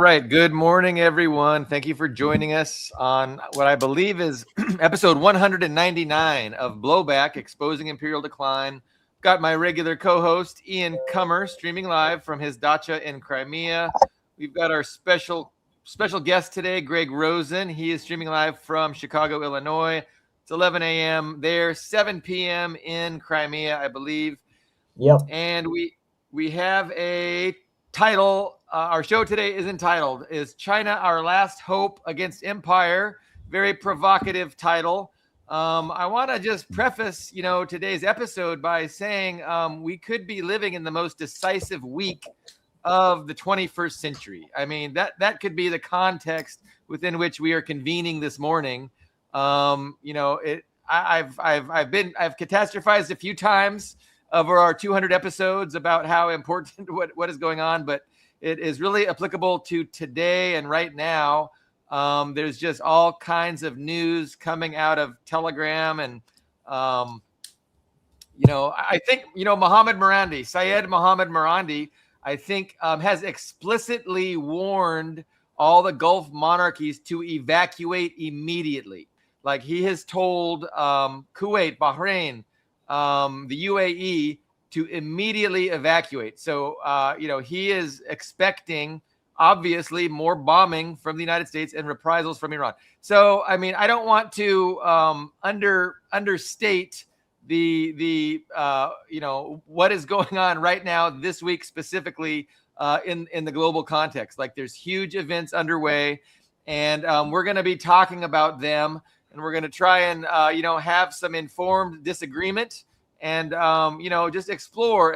right. Good morning, everyone. Thank you for joining us on what I believe is episode 199 of Blowback, Exposing Imperial Decline. Got my regular co-host, Ian Cummer, streaming live from his dacha in Crimea. We've got our special guest today, Greg Rosen. He is streaming live from Chicago, Illinois. It's 11 a.m. there, 7 p.m. in Crimea, I believe. Yep. And we have a title. Our show today is entitled, Is China Our Last Hope Against Empire? Very provocative title. I want to just preface, today's episode by saying we could be living in the most decisive week of the 21st century. I mean, that could be the context within which we are convening this morning. I've catastrophized a few times over our 200 episodes about how important what is going on, but it is really applicable to today and right now. There's just all kinds of news coming out of Telegram, and I think Syed Mohammed Morandi, I think has explicitly warned all the Gulf monarchies to evacuate immediately. Like he has told Kuwait, Bahrain, the UAE to immediately evacuate. So, he is expecting, obviously, more bombing from the United States and reprisals from Iran. So, I mean, I don't want to understate the what is going on right now this week, specifically in the global context. Like there's huge events underway, and we're going to be talking about them. And we're going to try and, have some informed disagreement and, just explore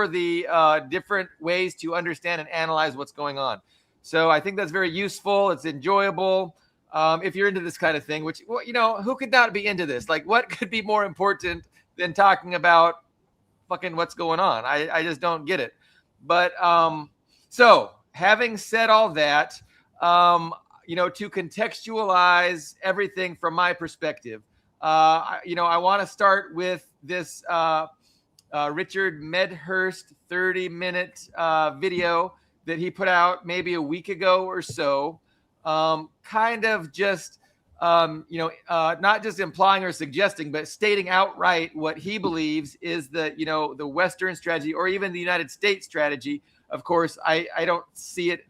the different ways to understand and analyze what's going on. So I think that's very useful. It's enjoyable. If you're into this kind of thing, which, who could not be into this? Like, what could be more important than talking about fucking what's going on? I just don't get it. But so having said all that, to contextualize everything from my perspective, I want to start with this Richard Medhurst 30-minute video that he put out maybe a week ago or so, kind of just, not just implying or suggesting, but stating outright what he believes is the Western strategy, or even the United States strategy. Of course, I don't see it.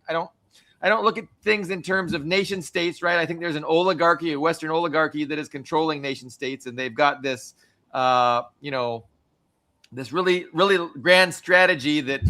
I don't look at things in terms of nation states, right? I think there's an oligarchy, a Western oligarchy that is controlling nation states, and they've got this, this really, really grand strategy that,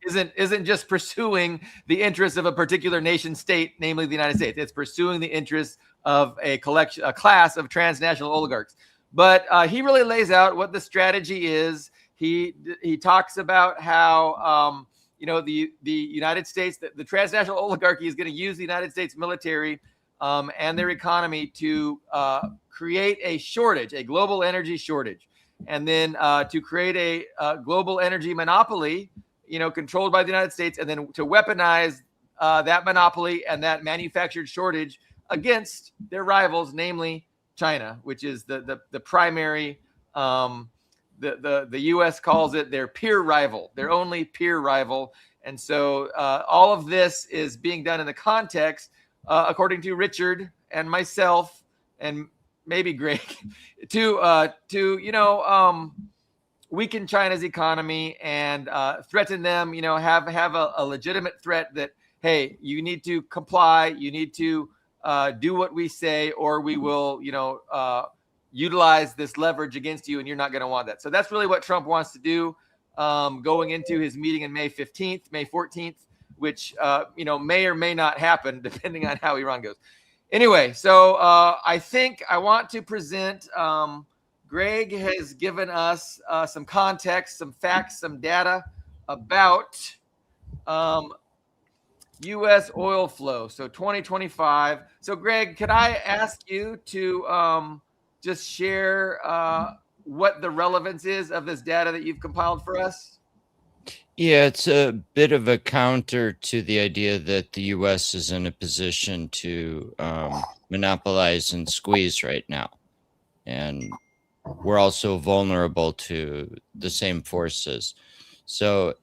isn't just pursuing the interests of a particular nation state, namely the United States. It's pursuing the interests of a class of transnational oligarchs. But he really lays out what the strategy is. He talks about how the United States, the transnational oligarchy is going to use the United States military and their economy to create a global energy shortage, and then to create a global energy monopoly, controlled by the United States, and then to weaponize that monopoly and that manufactured shortage against their rivals, namely China, which is the primary. The U.S. calls it their peer rival, their only peer rival. And so all of this is being done in the context, according to Richard and myself and maybe Greg, to weaken China's economy and threaten them, have a legitimate threat that, hey, you need to comply, you need to do what we say, or we will, utilize this leverage against you, and you're not going to want that. So that's really what Trump wants to do, going into his meeting in May 14th, which, may or may not happen depending on how Iran goes. Anyway, so I think I want to present, Greg has given us some context, some facts, some data about U.S. oil flow. So 2025. So Greg, could I ask you to just share what the relevance is of this data that you've compiled for us? Yeah, it's a bit of a counter to the idea that the U.S. is in a position to monopolize and squeeze right now. And we're also vulnerable to the same forces. So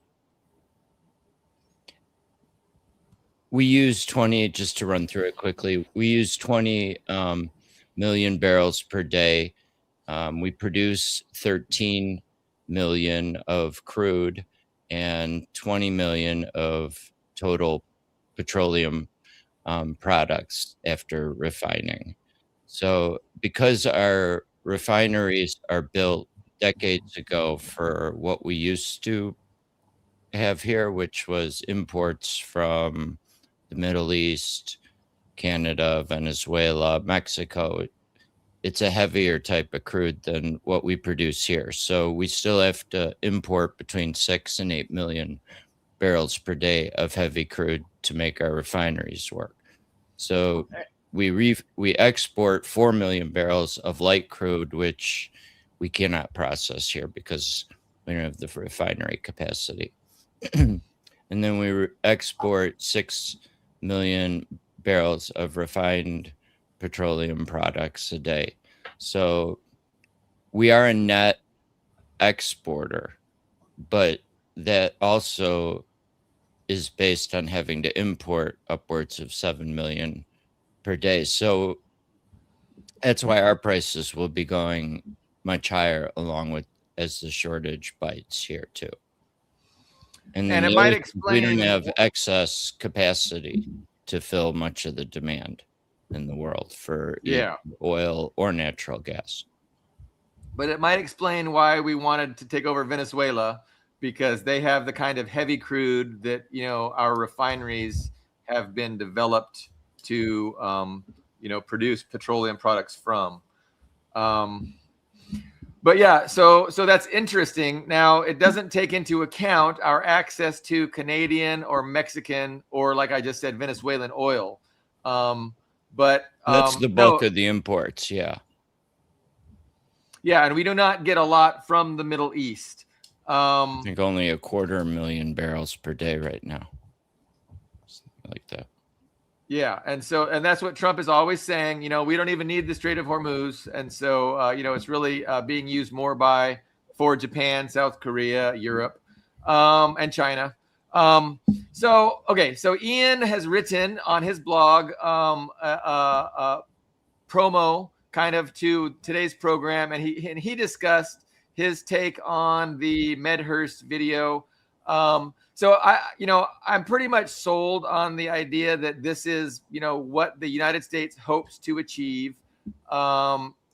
We use 20, just to run through it quickly, we use 20 million barrels per day. We produce 13 million of crude and 20 million of total petroleum products after refining. So because our refineries are built decades ago for what we used to have here, which was imports from the Middle East, Canada, Venezuela, Mexico, it's a heavier type of crude than what we produce here. So we still have to import between 6 and 8 million barrels per day of heavy crude to make our refineries work. So we export 4 million barrels of light crude, which we cannot process here because we don't have the refinery capacity. And then we export 6 million barrels of refined petroleum products a day. So we are a net exporter, but that also is based on having to import upwards of 7 million per day. So that's why our prices will be going much higher along with as the shortage bites here too. And then And it might we don't explain. have excess capacity to fill much of the demand in the world for either oil or natural gas. But it might explain why we wanted to take over Venezuela, because they have the kind of heavy crude that, you know, our refineries have been developed to, you know, produce petroleum products from. But yeah, so that's interesting. Now, it doesn't take into account our access to Canadian or Mexican or, like I just said, Venezuelan oil. But that's the bulk of the imports, yeah. Yeah, and we do not get a lot from the Middle East. I think only 250,000 barrels per day right now. Something like that. Yeah, and that's what Trump is always saying. You know, we don't even need the Strait of Hormuz, and so you know, it's really being used more for Japan, South Korea, Europe, and China. So Ian has written on his blog promo kind of to today's program, and he discussed his take on the Medhurst video. So I'm pretty much sold on the idea that this is, you know, what the United States hopes to achieve.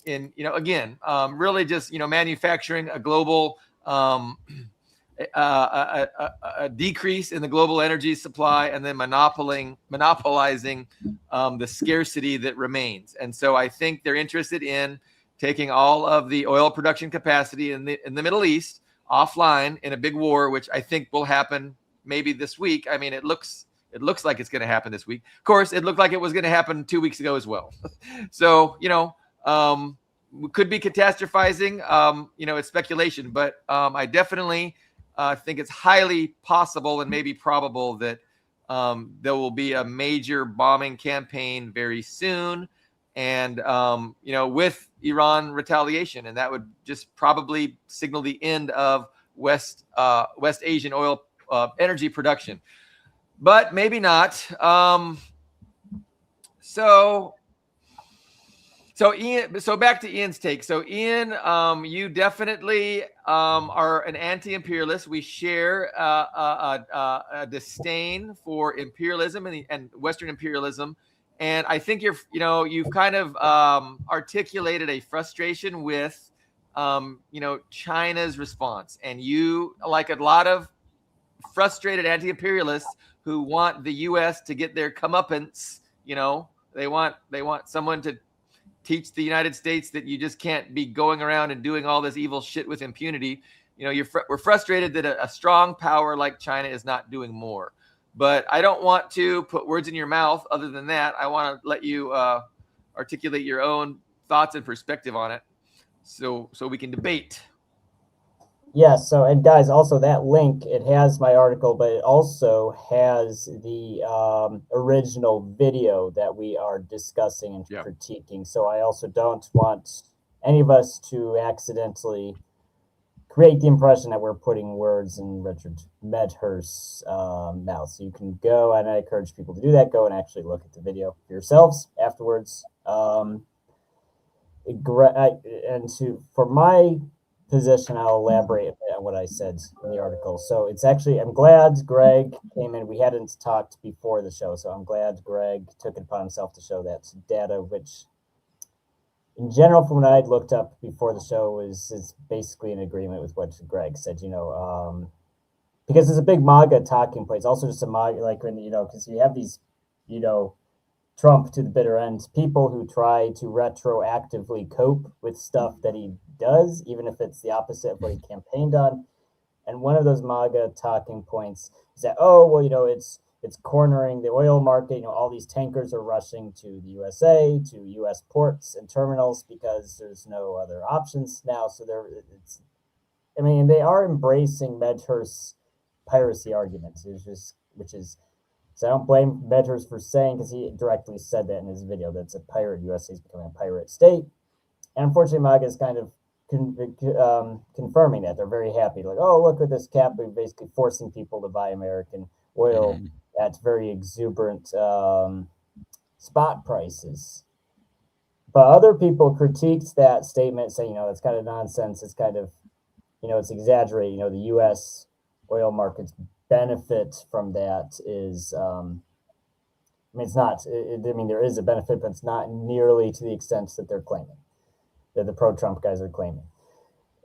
In, you know, again, really just, you know, manufacturing a global a decrease in the global energy supply, and then monopolizing the scarcity that remains. And so I think they're interested in taking all of the oil production capacity in the Middle East offline in a big war, which I think will happen maybe this week. I mean, it looks like it's going to happen this week. Of course, it looked like it was going to happen 2 weeks ago as well. So, you know, we could be catastrophizing. You know, it's speculation, but I definitely think it's highly possible and maybe probable that there will be a major bombing campaign very soon, and you know, with Iran retaliation, and that would just probably signal the end of West Asian oil energy production, but maybe not. So Ian, so back to Ian's take. So Ian, you definitely are an anti-imperialist. We share a disdain for imperialism and Western imperialism, and I think you've kind of articulated a frustration with China's response, and you, like a lot of frustrated anti-imperialists who want the U.S. to get their comeuppance, you know, they want someone to teach the United States that you just can't be going around and doing all this evil shit with impunity. You know, we're frustrated that a strong power like China is not doing more. But I don't want to put words in your mouth. Other than that, I want to let you articulate your own thoughts and perspective on it, so we can debate. Yes. So, and guys, also that link, it has my article, but it also has the original video that we are discussing and critiquing. So I also don't want any of us to accidentally create the impression that we're putting words in Richard Medhurst's mouth. So you can go, and I encourage people to do that, go and actually look at the video for yourselves afterwards. For my position, I'll elaborate a bit on what I said in the article. So it's actually, I'm glad Greg came in. We hadn't talked before the show, so I'm glad Greg took it upon himself to show that data, which in general, from what I'd looked up before the show, is basically in agreement with what Greg said, because it's a big MAGA talking point. It's also just a MAGA, like when, because you have these, Trump to the bitter end, people who try to retroactively cope with stuff that he does, even if it's the opposite of what he campaigned on. And one of those MAGA talking points is that, it's cornering the oil market. All these tankers are rushing to the USA, to U.S. ports and terminals because there's no other options now. So they are embracing Medhurst's piracy argument, so I don't blame Medhurst for saying, because he directly said that in his video, that it's a pirate. USA is becoming a pirate state. And unfortunately, MAGA is kind of confirming that. They're very happy. Like, oh, look at this cap. We're basically forcing people to buy American oil at very exuberant spot prices. But other people critiqued that statement, saying, it's kind of nonsense. It's kind of, it's exaggerating. The U.S. oil markets benefit from that is, it's not, there is a benefit, but it's not nearly to the extent that they're claiming, that the pro-Trump guys are claiming.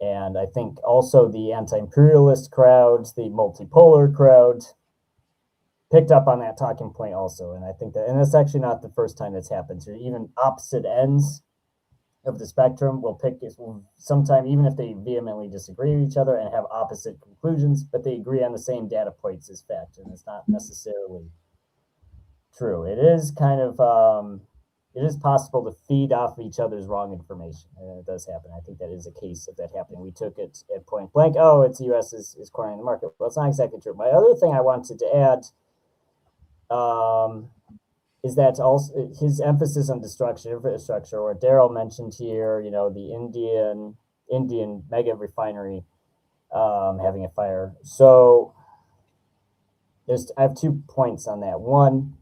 And I think also the anti-imperialist crowd, the multipolar crowd, picked up on that talking point also. And I think that, and that's actually not the first time that's happened. So even opposite ends of the spectrum will sometime, even if they vehemently disagree with each other and have opposite conclusions, but they agree on the same data points as fact. And it's not necessarily true. It is kind of, it is possible to feed off of each other's wrong information. And it does happen. I think that is a case of that happening. We took it at point blank. Oh, it's the U.S. is cornering the market. Well, it's not exactly true. My other thing I wanted to add is that also his emphasis on destruction infrastructure, or Daryl mentioned here, the Indian mega refinery having a fire. So I have 2 points on that. One,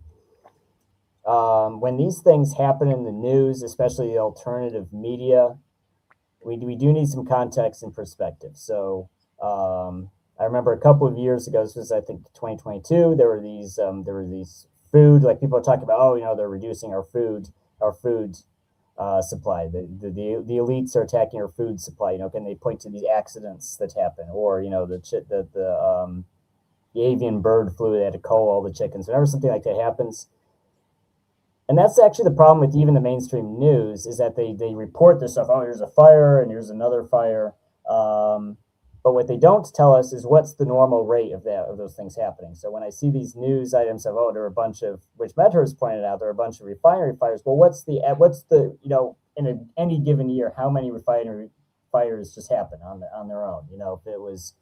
when these things happen in the news, especially the alternative media, we do need some context and perspective. So I remember a couple of years ago, this was I think 2022, there were these food, like people are talking about, they're reducing our food supply. The elites are attacking our food supply. Can they point to these accidents that happen, or the avian bird flu that had to cull all the chickens? Whenever something like that happens, and that's actually the problem with even the mainstream news, is that they report this stuff. Oh, here's a fire and here's another fire. But what they don't tell us is what's the normal rate of those things happening. So when I see these news items of, there are a bunch of, which Medhurst pointed out, there are a bunch of refinery fires. Well, what's the in any given year, how many refinery fires just happen on their own? If it was,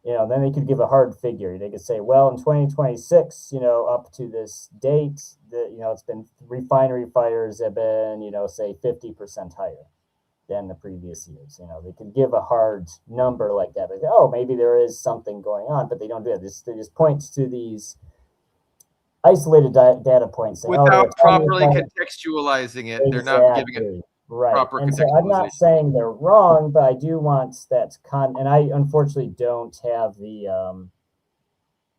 then they could give a hard figure. They could say, well, in 2026, up to this date, it's been refinery fires have been, say 50% higher than the previous years. They could give a hard number like that. Like, maybe there is something going on, but they don't do that. They just point to these isolated data points. Without properly contextualizing it. Exactly. They're not giving it proper and contextualization. so I'm not saying they're wrong, but I do want that and I unfortunately don't have the,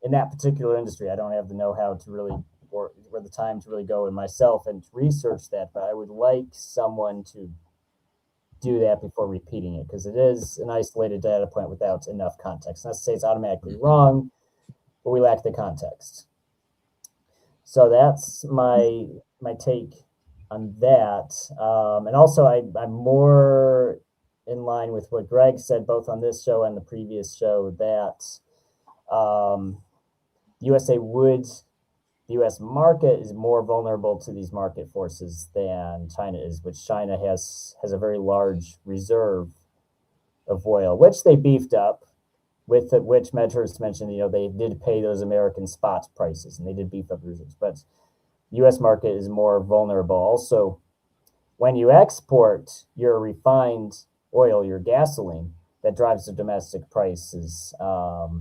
in that particular industry, I don't have the know-how to really, or the time to really go in myself and research that, but I would like someone to do that before repeating it, because it is an isolated data point without enough context. Not to say it's automatically wrong, but we lack the context. So that's my take on that. And also I'm more in line with what Greg said, both on this show and the previous show, that the U.S. market is more vulnerable to these market forces than China is, which China has a very large reserve of oil, which they beefed up, which Medhurst mentioned. They did pay those American spot prices, and they did beef up reserves. But the U.S. market is more vulnerable. Also, when you export your refined oil, your gasoline, that drives the domestic prices up.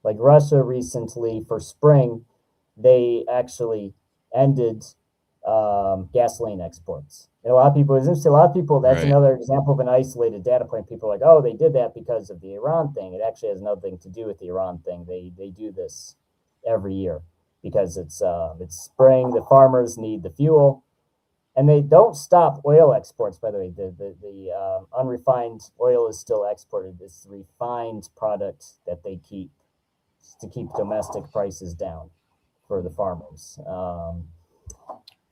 Like Russia recently for spring, they actually ended gasoline exports. And a lot of people, that's Right. another example of an isolated data point. People are like, oh, they did that because of the Iran thing. It actually has nothing to do with the Iran thing. They do this every year because it's spring. The farmers need the fuel, and they don't stop oil exports. By the way, the unrefined oil is still exported. It's the refined product that they keep to keep domestic prices down for the farmers.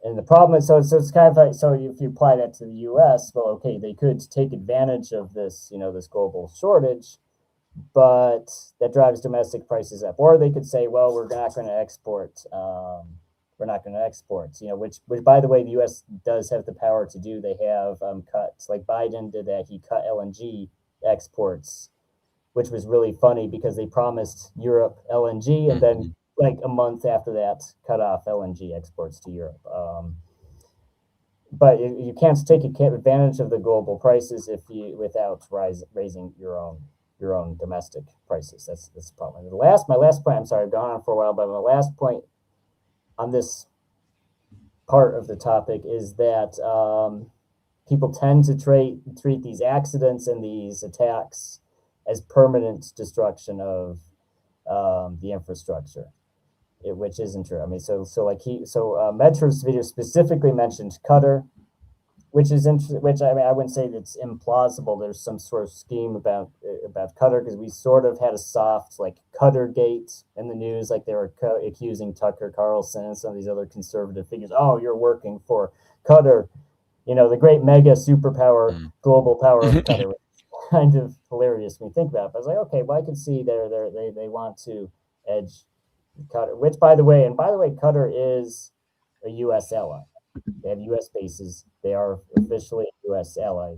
And the problem is, so it's kind of like, so if you apply that to the U.S., well, okay, they could take advantage of this, this global shortage, but that drives domestic prices up. Or they could say, well, we're not going to export. We're not going to export. Which by the way, the U.S. does have the power to do. They have cuts. Like Biden did that. He cut LNG exports, which was really funny because they promised Europe LNG, and then like a month after that, cut off LNG exports to Europe. But you can't take advantage of the global prices without raising your own domestic prices. That's the problem. My last point. I'm sorry, I've gone on for a while, but my last point on this part of the topic is that people tend to treat these accidents and these attacks as permanent destruction of the infrastructure, which isn't true. I mean, Medhurst's video specifically mentioned Qatar, which is which I mean, I wouldn't say that's implausible. There's some sort of scheme about Qatar, because we sort of had a soft like Qatar gate in the news, like they were accusing Tucker Carlson and some of these other conservative figures. Oh, you're working for Qatar, the great mega superpower, global power of Qatar. Kind of hilarious when you think about it. But I was like, okay, well, I can see they want to edge Qatar, which by the way, Qatar is a U.S. ally. They have U.S. bases. They are officially a U.S. ally.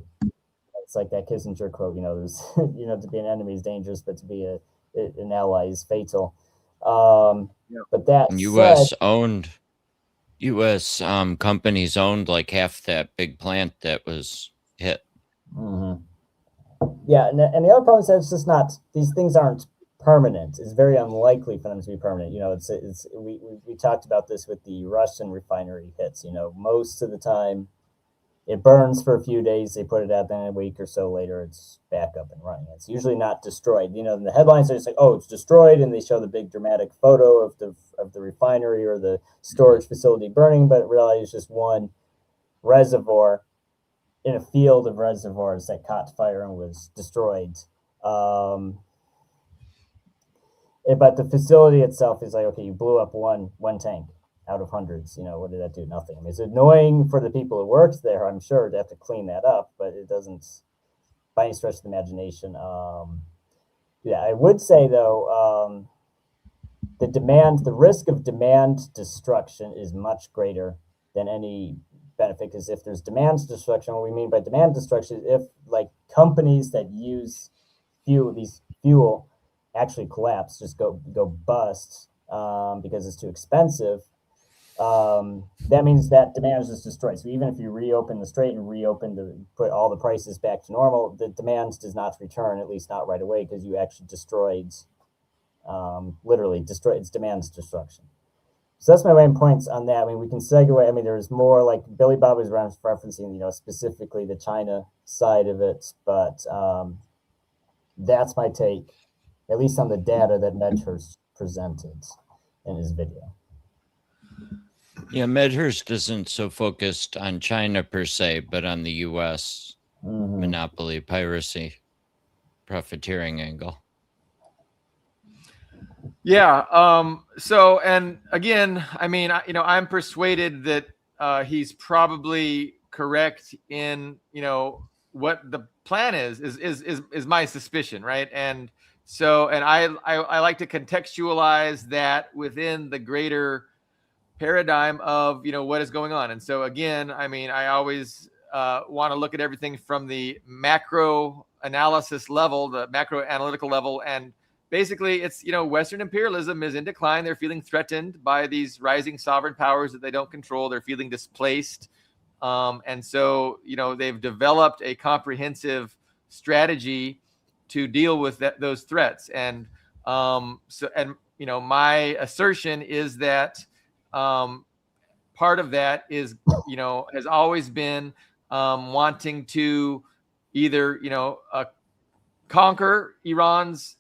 It's like that Kissinger quote, there's, to be an enemy is dangerous, but to be an ally is fatal. But that U.S. said, owned, U.S. companies owned like half that big plant that was hit. Mm-hmm. Yeah, and the other problem is that it's just not, these things aren't permanent. It's very unlikely for them to be permanent. We talked about this with the Russian refinery hits. Most of the time it burns for a few days, they put it out, then a week or so later it's back up and running. It's usually not destroyed. The headlines are just like, oh, it's destroyed, and they show the big dramatic photo of the refinery or the storage facility burning, but really it's just one reservoir in a field of reservoirs that caught fire and was destroyed. But the facility itself is like, okay, you blew up one tank out of hundreds. What did that do? Nothing. I mean, it's annoying for the people who worked there, I'm sure, to have to clean that up, but it doesn't, by any stretch of the imagination. I would say though, the risk of demand destruction is much greater than any benefit, because if there's demand destruction, what we mean by demand destruction is if like companies that use fuel actually collapse, just go bust because it's too expensive, that means that demand is just destroyed. So even if you reopen the strait and put all the prices back to normal, the demand does not return, at least not right away, because you actually literally destroyed its demand destruction. So that's my main points on that. I mean, we can segue. I mean, there's more, like Billy Bob was referencing, specifically the China side of it, but that's my take, at least on the data that Medhurst presented in his video. Yeah, Medhurst isn't so focused on China per se, but on the U.S. monopoly, piracy, profiteering angle. Yeah. So, and again, I mean, I'm persuaded that he's probably correct in, what the plan is my suspicion, right? And so, and I like to contextualize that within the greater paradigm of, what is going on. And so again, I mean, I always want to look at everything from the macro analysis level, the macro analytical level, and basically, it's, Western imperialism is in decline. They're feeling threatened by these rising sovereign powers that they don't control. They're feeling displaced. And so, they've developed a comprehensive strategy to deal with those threats. And my assertion is that part of that is, has always been wanting to either, conquer Iran's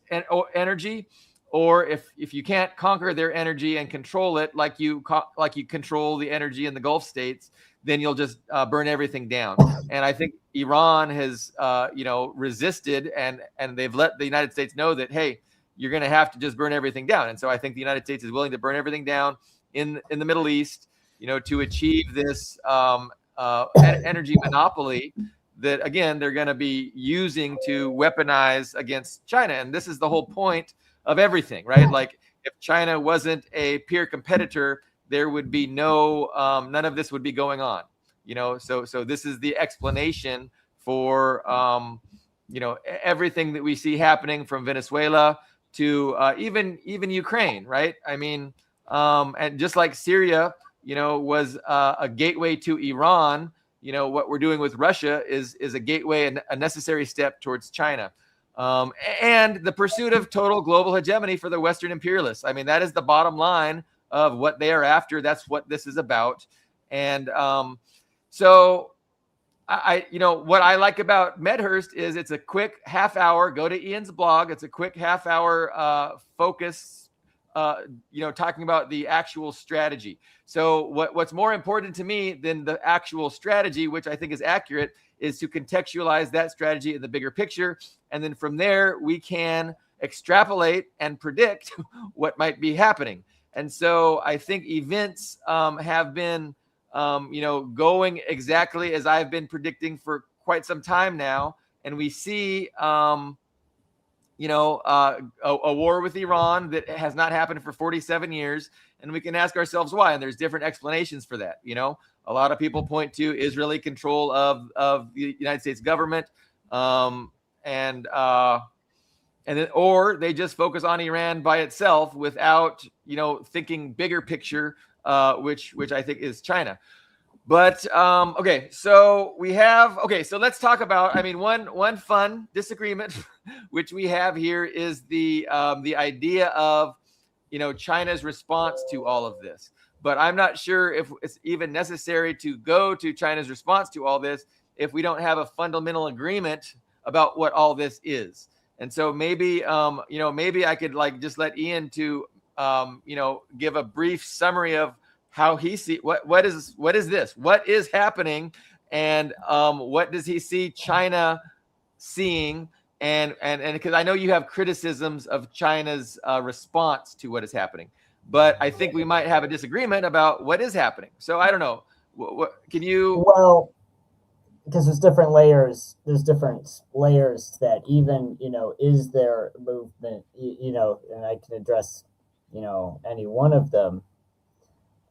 energy, or if you can't conquer their energy and control it like you control the energy in the Gulf states, then you'll just burn everything down. And I think Iran has resisted, and they've let the United States know that, hey, you're going to have to just burn everything down. And so I think the United States is willing to burn everything down in the Middle East, to achieve this energy monopoly that, again, they're going to be using to weaponize against China. And this is the whole point of everything, right? Like, if China wasn't a peer competitor, there would be none of this would be going on, so this is the explanation for, everything that we see happening from Venezuela to even Ukraine, right? I mean, and just like Syria, was a gateway to Iran, what we're doing with Russia is a gateway and a necessary step towards China. And the pursuit of total global hegemony for the Western imperialists. I mean, that is the bottom line of what they are after. That's what this is about. And so what I like about Medhurst is it's a quick half hour. Go to Ian's blog. It's a quick half hour focus, talking about the actual strategy. So what's more important to me than the actual strategy, which I think is accurate, is to contextualize that strategy in the bigger picture. And then from there, we can extrapolate and predict what might be happening. And so I think events have been, going exactly as I've been predicting for quite some time now. And we see, a war with Iran that has not happened for 47 years. And we can ask ourselves why. And there's different explanations for that. A lot of people point to Israeli control of the United States government, or they just focus on Iran by itself without, thinking bigger picture, which I think is China. But so let's talk about, one fun disagreement which we have here is the idea of, China's response to all of this. But I'm not sure if it's even necessary to go to China's response to all this if we don't have a fundamental agreement about what all this is. And so maybe I could just let Ian to give a brief summary of how he see what is this, what is happening, and what does he see China seeing, and because I know you have criticisms of China's response to what is happening, but I think we might have a disagreement about what is happening. So I don't know. What can you? Well, because there's different layers. There's different layers that even is there movement? And I can address any one of them.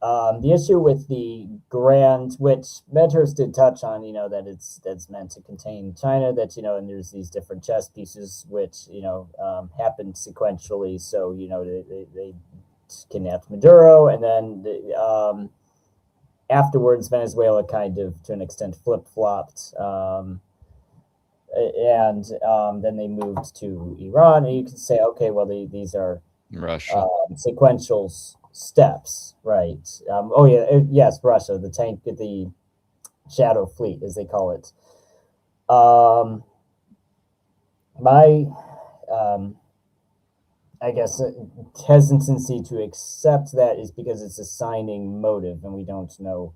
The issue with the grand, which Medhurst did touch on, that's meant to contain China, and there's these different chess pieces which happen sequentially. So they kidnapped Maduro, and then afterwards Venezuela kind of to an extent flip-flopped, and then they moved to Iran, and you can say, okay, well, these are Russia sequential steps, right? Yes, Russia, the shadow fleet, as they call it. My I guess hesitancy to accept that is because it's assigning motive, and we don't know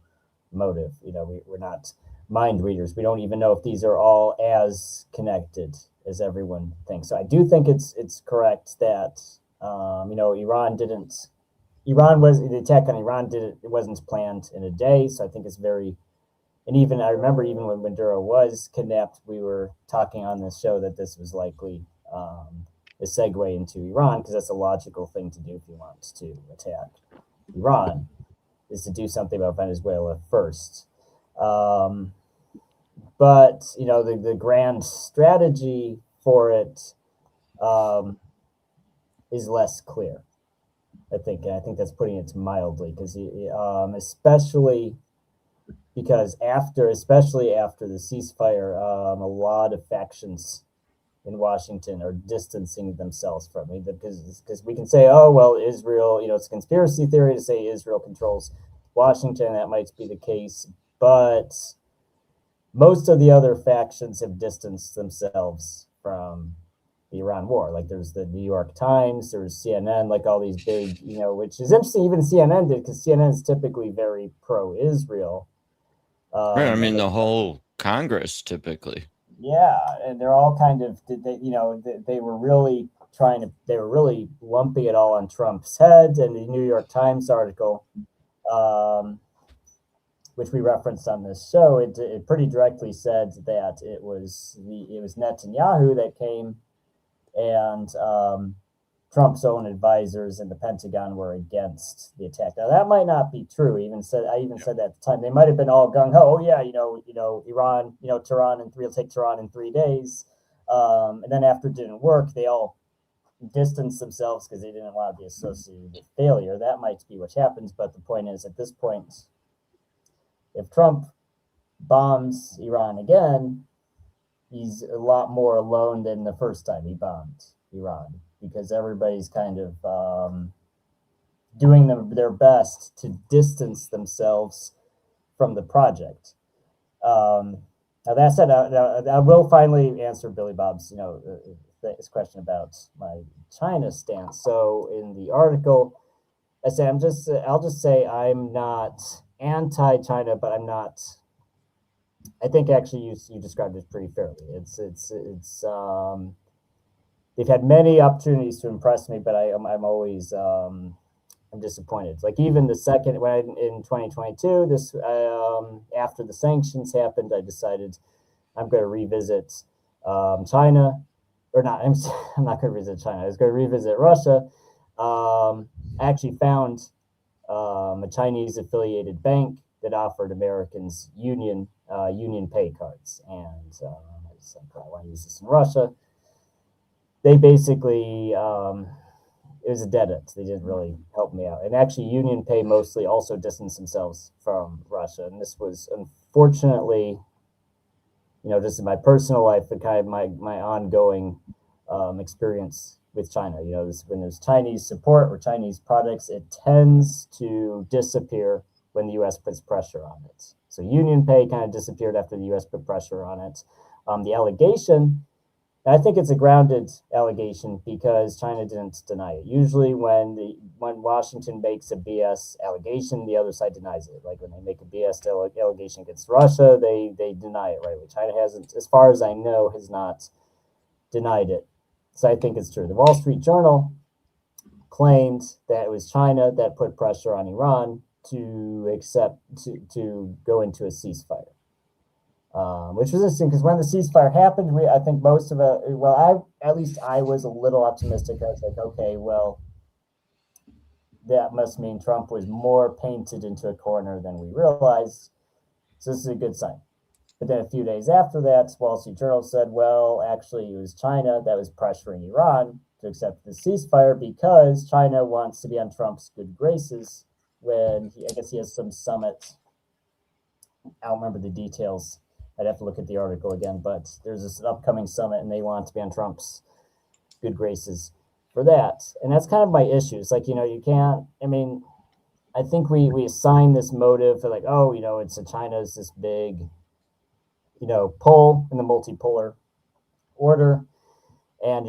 motive. We're not mind readers. We don't even know if these are all as connected as everyone thinks. So I do think it's correct that the attack on Iran it wasn't planned in a day. So I think it's very, and even I remember even when Maduro was kidnapped, we were talking on this show that this was likely a segue into Iran, because that's a logical thing to do if you want to attack Iran, is to do something about Venezuela first. But the grand strategy for it is less clear, I think. And I think that's putting it mildly, because especially because especially after the ceasefire, a lot of factions in Washington are distancing themselves from it, because we can say, oh, well, Israel, it's a conspiracy theory to say Israel controls Washington. That might be the case, but most of the other factions have distanced themselves from the Iran war. Like there's the New York Times, there's CNN, like all these big, which is interesting. Even CNN did, because CNN is typically very pro-Israel. Right, I mean, the whole Congress typically. Yeah, and they're all kind of, they were really lumping it all on Trump's head. And the New York Times article, which we referenced on this show, it pretty directly said that it was Netanyahu that came, and Trump's own advisors in the Pentagon were against the attack. Now that might not be true. I even said that at the time. They might have been all gung ho. Oh yeah, Iran, Tehran will take Tehran in 3 days. And then after it didn't work, they all distanced themselves because they didn't want to be associated with failure. That might be what happens. But the point is, at this point, if Trump bombs Iran again, he's a lot more alone than the first time he bombed Iran, because everybody's kind of doing their best to distance themselves from the project. Now that said, I will finally answer Billy Bob's his question about my China stance. So in the article, I say I'll just say I'm not anti-China, but I'm not. I think actually you described it pretty fairly. It's they've had many opportunities to impress me, but I'm always I'm disappointed. Like even the second in 2022, this after the sanctions happened, I decided I'm going to revisit China, or not. I'm not going to revisit China. I was going to revisit Russia. I actually found a Chinese affiliated bank that offered Americans Union Pay cards, and I said I want to use this in Russia. They basically it was a dead end. They didn't really help me out. And actually, Union Pay mostly also distanced themselves from Russia. And this was unfortunately, just in my personal life, the kind of my ongoing experience with China. When there's Chinese support or Chinese products, it tends to disappear when the U.S. puts pressure on it. So Union Pay kind of disappeared after the U.S. put pressure on it. The allegation, I think it's a grounded allegation because China didn't deny it. Usually when Washington makes a BS allegation, the other side denies it. Like when they make a BS allegation against Russia, they deny it right away. China hasn't, as far as I know, has not denied it. So I think it's true. The Wall Street Journal claimed that it was China that put pressure on Iran to go into a ceasefire. Which was interesting because when the ceasefire happened, I think most of it, I was a little optimistic. I was like, okay, well, that must mean Trump was more painted into a corner than we realized. So this is a good sign. But then a few days after that, Wall Street Journal said, well, actually, it was China that was pressuring Iran to accept the ceasefire because China wants to be on Trump's good graces when I guess he has some summit. I don't remember the details. I'd have to look at the article again, but there's this upcoming summit and they want to be on Trump's good graces for that. And that's kind of my issue. It's like, you can't, I think we assign this motive for like, it's China's this big, pull in the multipolar order. And,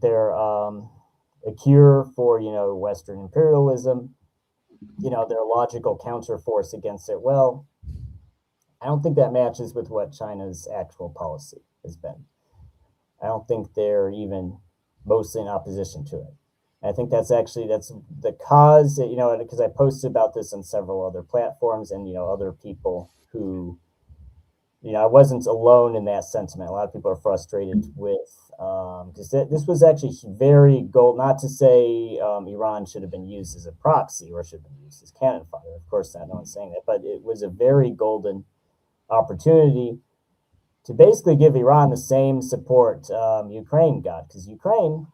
they're a cure for, Western imperialism, they're a logical counterforce against it. Well, I don't think that matches with what China's actual policy has been. I don't think they're even mostly in opposition to it. And I think that's the cause, because I posted about this on several other platforms and, other people who, I wasn't alone in that sentiment. A lot of people are frustrated with, because this was actually very not to say Iran should have been used as a proxy or should have been used as cannon fodder. Of course, no one's saying that, but it was a very golden opportunity to basically give Iran the same support Ukraine got, because Ukraine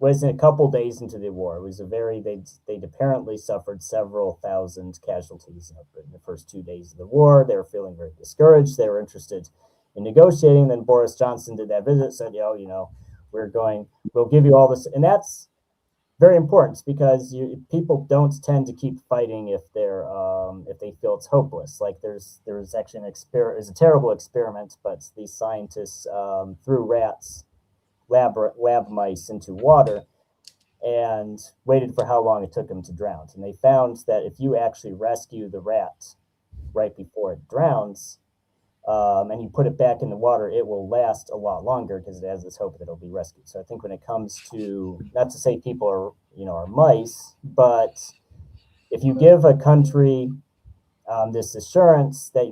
was a couple days into the war. It was they'd apparently suffered several thousand casualties in the first 2 days of the war. They were feeling very discouraged. They were interested in negotiating. Then Boris Johnson did that visit, said, we'll give you all this. And that's very important because people don't tend to keep fighting if they feel it's hopeless. Like there's actually it's a terrible experiment, but these scientists threw lab mice into water and waited for how long it took them to drown. And they found that if you actually rescue the rat right before it drowns, and you put it back in the water, it will last a lot longer because it has this hope that it'll be rescued. So I think when it comes to, not to say people are mice, but if you give a country this assurance that,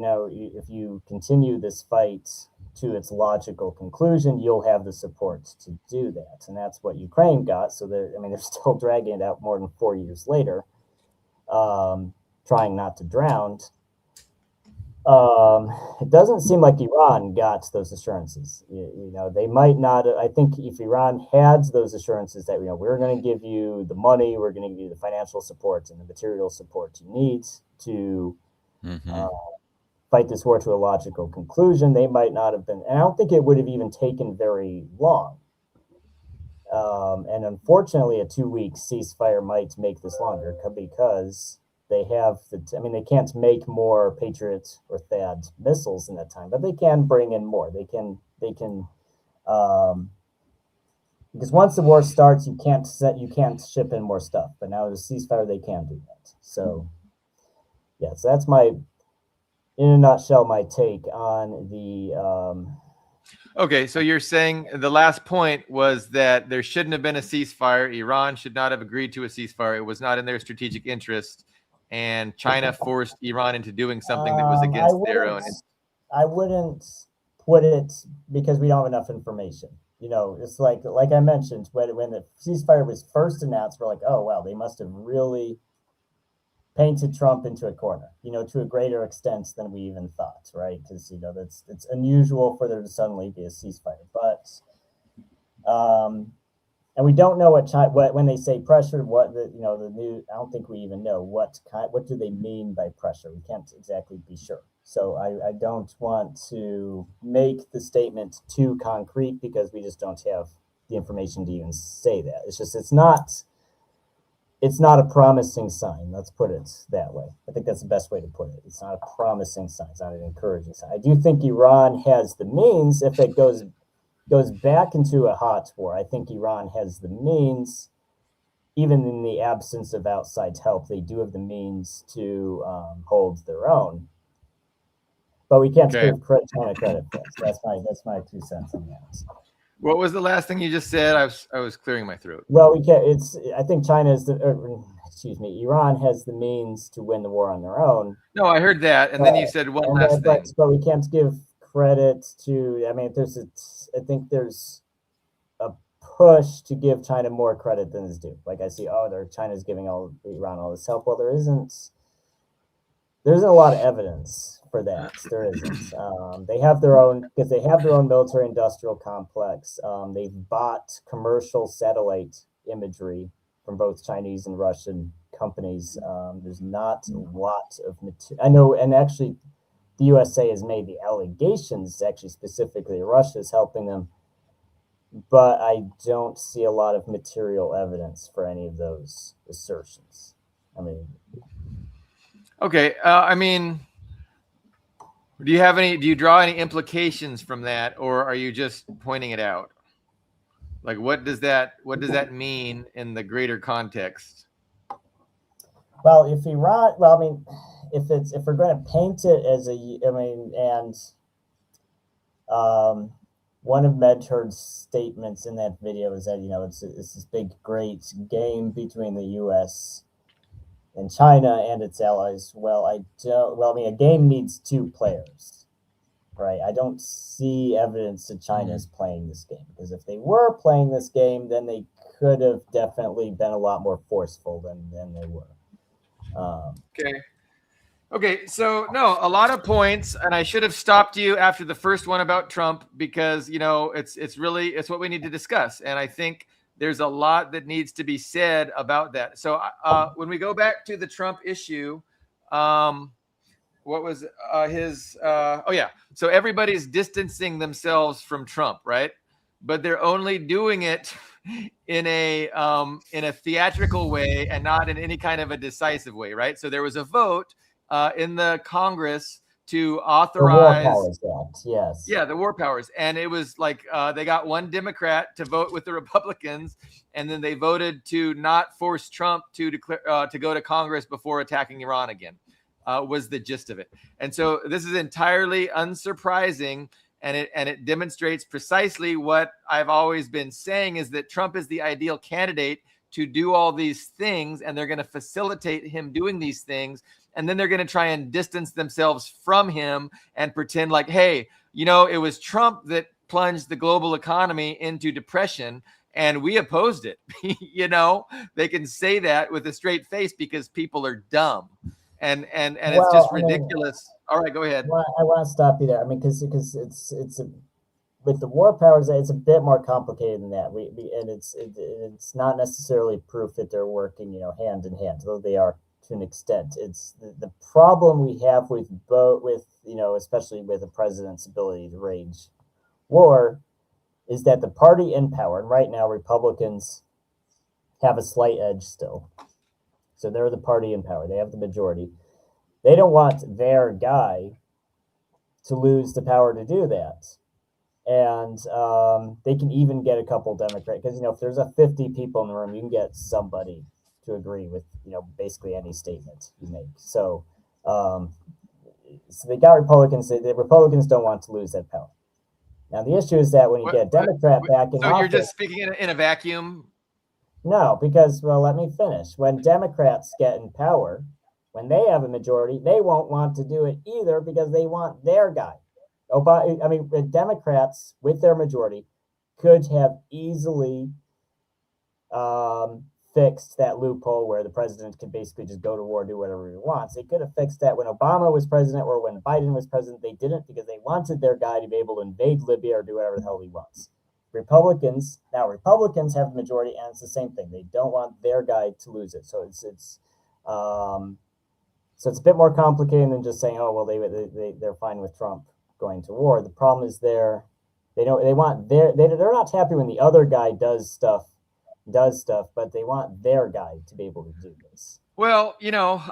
if you continue this fight to its logical conclusion, you'll have the support to do that. And that's what Ukraine got. So they're still dragging it out more than 4 years later, trying not to drown. It doesn't seem like Iran got those assurances. They might not. I think if Iran had those assurances that, we're going to give you the money, we're going to give you the financial support and the material support you need to fight this war to a logical conclusion, they might not have been. And I don't think it would have even taken very long. And unfortunately, a 2-week ceasefire might make this longer because they have they can't make more Patriot or THAAD missiles in that time, but they can bring in more. They can because once the war starts, you can't ship in more stuff. But now with a ceasefire, they can do that. So yeah, so that's in a nutshell, my take on the. Okay, so you're saying the last point was that there shouldn't have been a ceasefire. Iran should not have agreed to a ceasefire. It was not in their strategic interest. And China forced Iran into doing something that was against their own. I wouldn't put it because we don't have enough information. It's like I mentioned, when the ceasefire was first announced, we're like, oh, wow, they must have really painted Trump into a corner, to a greater extent than we even thought, right? Because, it's unusual for there to suddenly be a ceasefire. But and we don't know what when they say pressure, I don't think we even know what do they mean by pressure. We can't exactly be sure. So I don't want to make the statement too concrete because we just don't have the information to even say that. It's not a promising sign. Let's put it that way. I think that's the best way to put it. It's not a promising sign. It's not an encouraging sign. I do think Iran has the means if it goes back into a hot war. I think Iran has the means, even in the absence of outside help, they do have the means to hold their own. But we can't give China credit for it. That's my 2 cents on that. What was the last thing you just said? I was clearing my throat. Well, we can't. I think Iran has the means to win the war on their own. No, I heard that, and then you said one last thing. But we can't give credit to. I think there's a push to give China more credit than is due. Like I see, China's giving Iran all this help. Well, there isn't a lot of evidence for that. There isn't. They have their own military industrial complex. They've bought commercial satellite imagery from both Chinese and Russian companies. There's not a lot of material. I know, and actually, the USA has made the allegations, actually specifically Russia's helping them, but I don't see a lot of material evidence for any of those assertions. Okay. Do you draw any implications from that, or are you just pointing it out? Like, what does that mean in the greater context? Well, if we're going to paint it as one of Medhurst's statements in that video is that, it's this big, great game between the U.S. and China and its allies. A game needs 2 players, right? I don't see evidence that China is playing this game, because if they were playing this game, then they could have definitely been a lot more forceful than they were. Okay. So no, a lot of points, and I should have stopped you after the first one about Trump because it's what we need to discuss, and I think there's a lot that needs to be said about that. So when we go back to the Trump issue, what was his? Oh yeah. So everybody's distancing themselves from Trump, right? But they're only doing it in a theatrical way and not in any kind of a decisive way, right? So there was a vote in the Congress to authorize the War Powers Act, yes. Yeah, the War Powers, and it was like they got one Democrat to vote with the Republicans, and then they voted to not force Trump to declare to go to Congress before attacking Iran again. Was the gist of it. And so this is entirely unsurprising, and it demonstrates precisely what I've always been saying, is that Trump is the ideal candidate to do all these things, and they're going to facilitate him doing these things, and then they're going to try and distance themselves from him and pretend like, hey, it was Trump that plunged the global economy into depression, and we opposed it. They can say that with a straight face because people are dumb. And it's just ridiculous. All right, go ahead. I want to stop you there. I mean, because it's with the War Powers, it's a bit more complicated than that. And it's not necessarily proof that they're working, hand in hand, though they are to an extent. It's the problem we have with especially with the president's ability to wage war, is that the party in power, and right now Republicans have a slight edge still. So they're the party in power. They have the majority. They don't want their guy to lose the power to do that. And they can even get a couple Democrats, because, if there's 50 people in the room, you can get somebody to agree with, basically any statement you make. So they got Republicans. The Republicans don't want to lose that power. Now, the issue is that when you get a Democrat back in office... So you're just speaking in a vacuum? No, because, let me finish. When Democrats get in power, when they have a majority, they won't want to do it either because they want their guy. The Democrats, with their majority, could have easily fixed that loophole where the president could basically just go to war, do whatever he wants. They could have fixed that when Obama was president or when Biden was president. They didn't, because they wanted their guy to be able to invade Libya or do whatever the hell he wants. Republicans have the majority, and it's the same thing. They don't want their guy to lose it. So it's a bit more complicated than just saying, oh well, they're fine with Trump going to war. The problem is they're not happy when the other guy does stuff, but they want their guy to be able to do this. Well,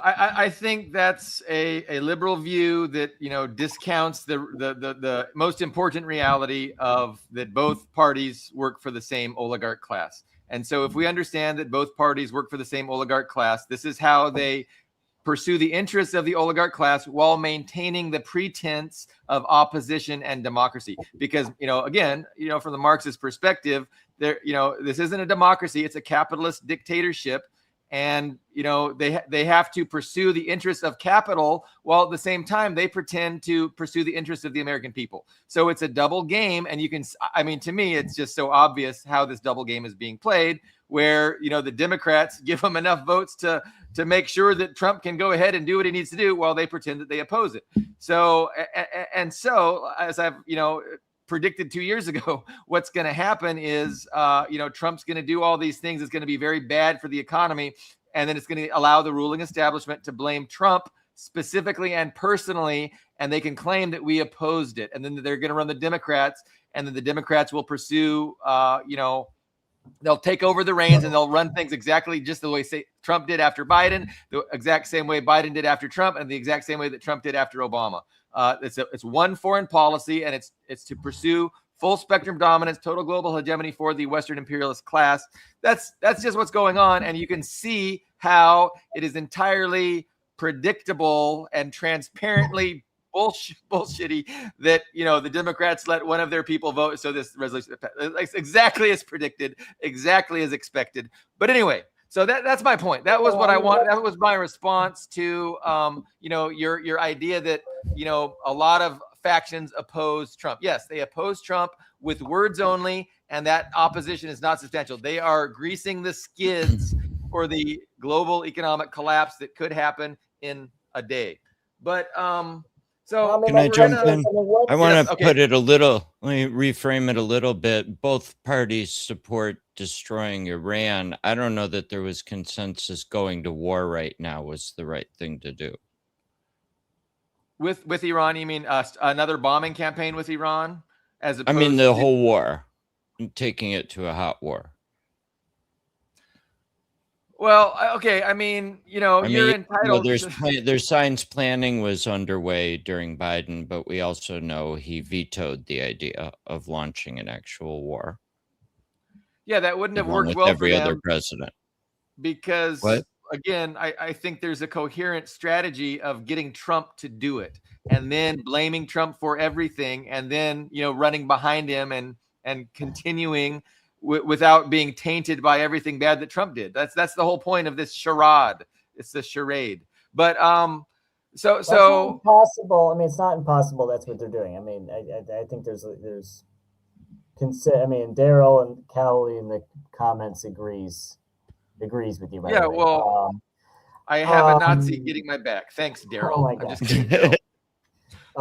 I think that's a liberal view that, discounts the most important reality of that both parties work for the same oligarch class. And so if we understand that both parties work for the same oligarch class, this is how they pursue the interests of the oligarch class while maintaining the pretense of opposition and democracy. Because, again, from the Marxist perspective, this isn't a democracy, it's a capitalist dictatorship. And, they have to pursue the interests of capital while at the same time they pretend to pursue the interests of the American people. So it's a double game. And to me, it's just so obvious how this double game is being played, where, the Democrats give them enough votes to make sure that Trump can go ahead and do what he needs to do while they pretend that they oppose it. So, as I've, predicted 2 years ago, what's going to happen is, Trump's going to do all these things. It's going to be very bad for the economy. And then it's going to allow the ruling establishment to blame Trump specifically and personally. And they can claim that we opposed it. And then they're going to run the Democrats, and then the Democrats will pursue, they'll take over the reins, and they'll run things exactly just the way Trump did after Biden, the exact same way Biden did after Trump, and the exact same way that Trump did after Obama. It's one foreign policy, and it's to pursue full spectrum dominance, total global hegemony for the Western imperialist class. That's just what's going on, and you can see how it is entirely predictable and transparently bullshitty that the Democrats let one of their people vote, so this resolution exactly as predicted, exactly as expected. But anyway, so that's my point. That was what I wanted. That was my response to your idea that a lot of factions oppose Trump. Yes, they oppose Trump with words only, and that opposition is not substantial. They are greasing the skids for the global economic collapse that could happen in a day. But So can I we're jump gonna- in? What, I want Yes, to okay. put it a little, let me reframe it a little bit. Both parties support destroying Iran. I don't know that there was consensus going to war right now was the right thing to do. With Iran, you mean another bombing campaign with Iran, as I opposed mean, the to whole war, taking it to a hot war. well, okay. I mean, you're entitled. There's science planning was underway during Biden, but we also know he vetoed the idea of launching an actual war, Yeah, that wouldn't have along worked with well for every other them president. because, What? again, I think there's a coherent strategy of getting Trump to do it, and then blaming Trump for everything, and then running behind him and continuing without being tainted by everything bad that Trump did. That's the whole point of this charade. It's the charade. But so that's not impossible. I mean, it's not impossible. That's what they're doing. I mean, I think there's I mean, Daryl and Cowley in the comments agrees with you. By yeah. the way. Well, I have a Nazi getting my back. Thanks, Daryl. Oh my I'm God. just kidding, Daryl.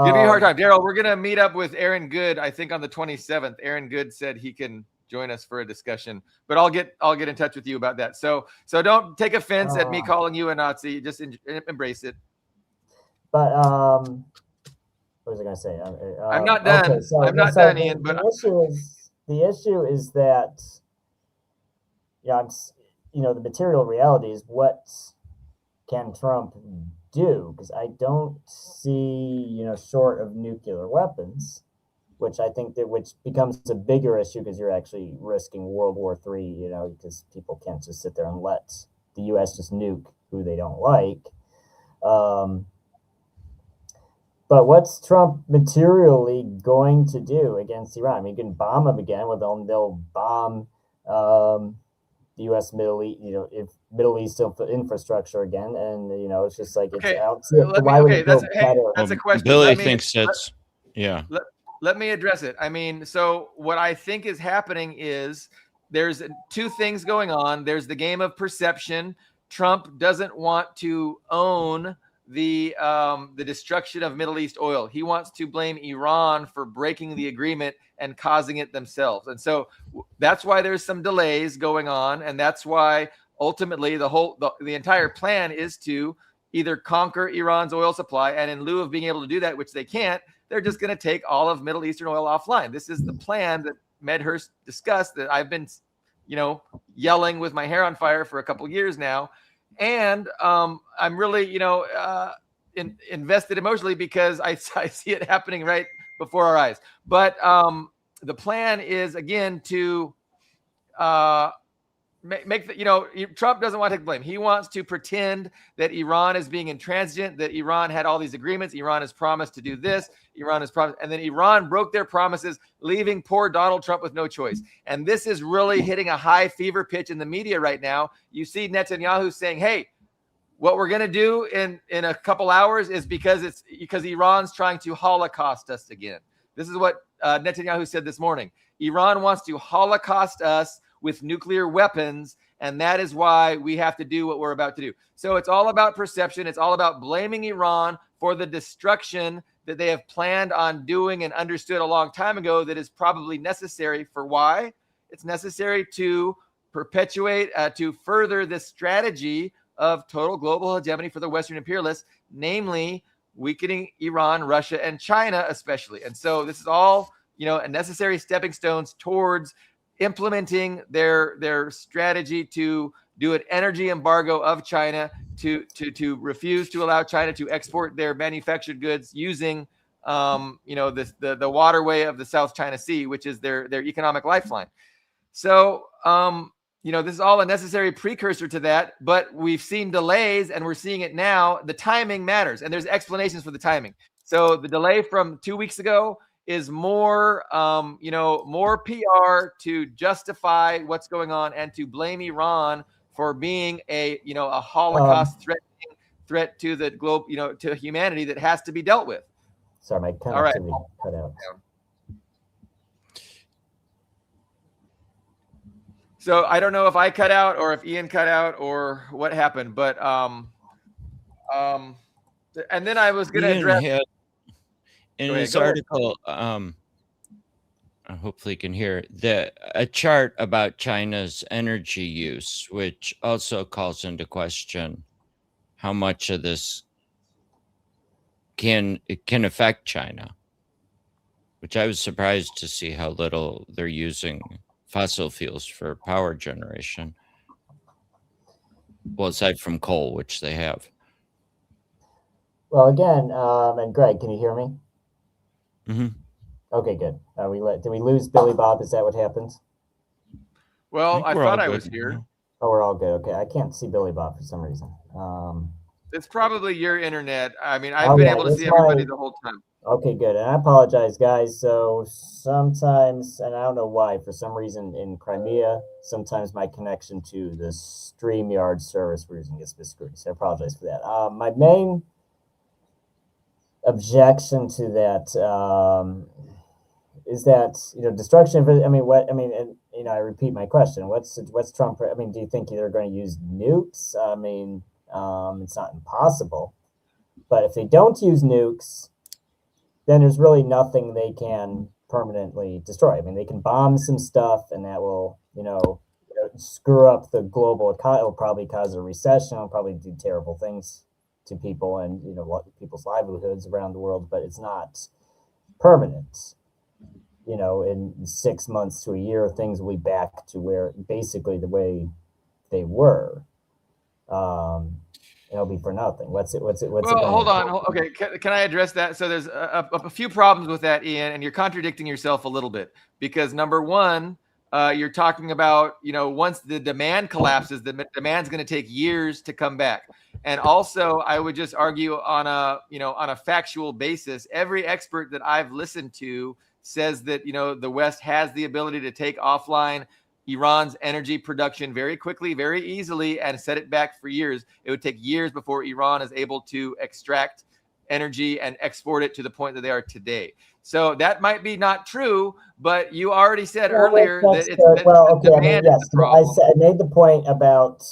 Give me a hard time, Daryl. We're gonna meet up with Aaron Good. I think on the 27th. Aaron Good said he can join us for a discussion, but I'll get in touch with you about that. So don't take offense at me calling you a Nazi. Just embrace it. But what was I gonna say? I'm not done. Okay, so, I'm not so done, the, Ian. But the issue is that the material reality is what can Trump do? Because I don't see short of nuclear weapons, which I think which becomes a bigger issue because you're actually risking World War III. Because people can't just sit there and let the U.S. just nuke who they don't like. But what's Trump materially going to do against Iran? I mean, you can bomb them again. Well, they'll bomb the U.S. Middle East, if Middle East infrastructure again, and it's just like it's out. Why would it go better? That's a question. Billy thinks that's Let me address it. I mean, so what I think is happening is there's two things going on. There's the game of perception. Trump doesn't want to own the destruction of Middle East oil. He wants to blame Iran for breaking the agreement and causing it themselves. And so that's why there's some delays going on, and that's why ultimately the entire plan is to either conquer Iran's oil supply, and in lieu of being able to do that, which they can't, they're just going to take all of Middle Eastern oil offline. This is the plan that Medhurst discussed that I've been yelling with my hair on fire for a couple of years now. And I'm really, invested emotionally because I see it happening right before our eyes. But the plan is, again, to make Trump doesn't want to take blame. He wants to pretend that Iran is being intransigent, that Iran had all these agreements. Iran has promised to do this. Iran has promised. And then Iran broke their promises, leaving poor Donald Trump with no choice. And this is really hitting a high fever pitch in the media right now. You see Netanyahu saying, hey, what we're going to do in a couple hours is because Iran's trying to Holocaust us again. This is what Netanyahu said this morning. Iran wants to Holocaust us with nuclear weapons, and that is why we have to do what we're about to do. So it's all about perception. It's all about blaming Iran for the destruction that they have planned on doing and understood a long time ago that is probably necessary. For why? It's necessary to perpetuate, to further this strategy of total global hegemony for the Western imperialists, namely weakening Iran, Russia, and China especially. And so this is all, a necessary stepping stones towards implementing their strategy to do an energy embargo of China, to refuse to allow China to export their manufactured goods using the waterway of the South China Sea, which is their economic lifeline. So this is all a necessary precursor to that, but we've seen delays and we're seeing it now. The timing matters, and there's explanations for the timing. So the delay from 2 weeks ago is more PR to justify what's going on and to blame Iran for being a Holocaust threat to the globe, to humanity that has to be dealt with. Sorry, my connectivity cut out. So I don't know if I cut out or if Ian cut out or what happened, but and then I was going to address. in Go ahead, this go ahead. article, hopefully you can hear a chart about China's energy use, which also calls into question how much of this can affect China, which I was surprised to see how little they're using fossil fuels for power generation. Well, aside from coal, which they have. Well, again, and Greg, can you hear me? Mm-hmm. Okay, good. Did we lose Billy Bob? Is that what happens? Well, I We're all thought I good was here. now. Oh, we're all good. Okay, I can't see Billy Bob for some reason. It's probably your internet. I mean, I've Oh been yeah, able to it's see everybody my. the whole time. Okay, good. And I apologize, guys. So sometimes, and I don't know why, for some reason in Crimea, sometimes my connection to the StreamYard service we're using gets screwed. So I apologize for that. My main objection to that is that destruction. I mean, what I mean, and I repeat my question. What's Trump? I mean, do you think they're going to use nukes? I mean, it's not impossible, but if they don't use nukes, then there's really nothing they can permanently destroy. I mean, they can bomb some stuff, and that will, screw up the global economy. It'll probably cause a recession. It'll probably do terrible things to people and people's livelihoods around the world. But it's not permanent. In 6 months to a year, things will be back to where basically the way they were. It'll be for nothing. What's it? Well, hold on. Okay, can I address that? So there's a few problems with that, Ian, and you're contradicting yourself a little bit because number one, you're talking about once the demand collapses, the demand's going to take years to come back. And also, I would just argue on a factual basis, every expert that I've listened to says that the West has the ability to take offline Iran's energy production very quickly, very easily, and set it back for years. It would take years before Iran is able to extract energy and export it to the point that they are today. So that might be not true, but you already said earlier that it's demand is the problem. I made the point about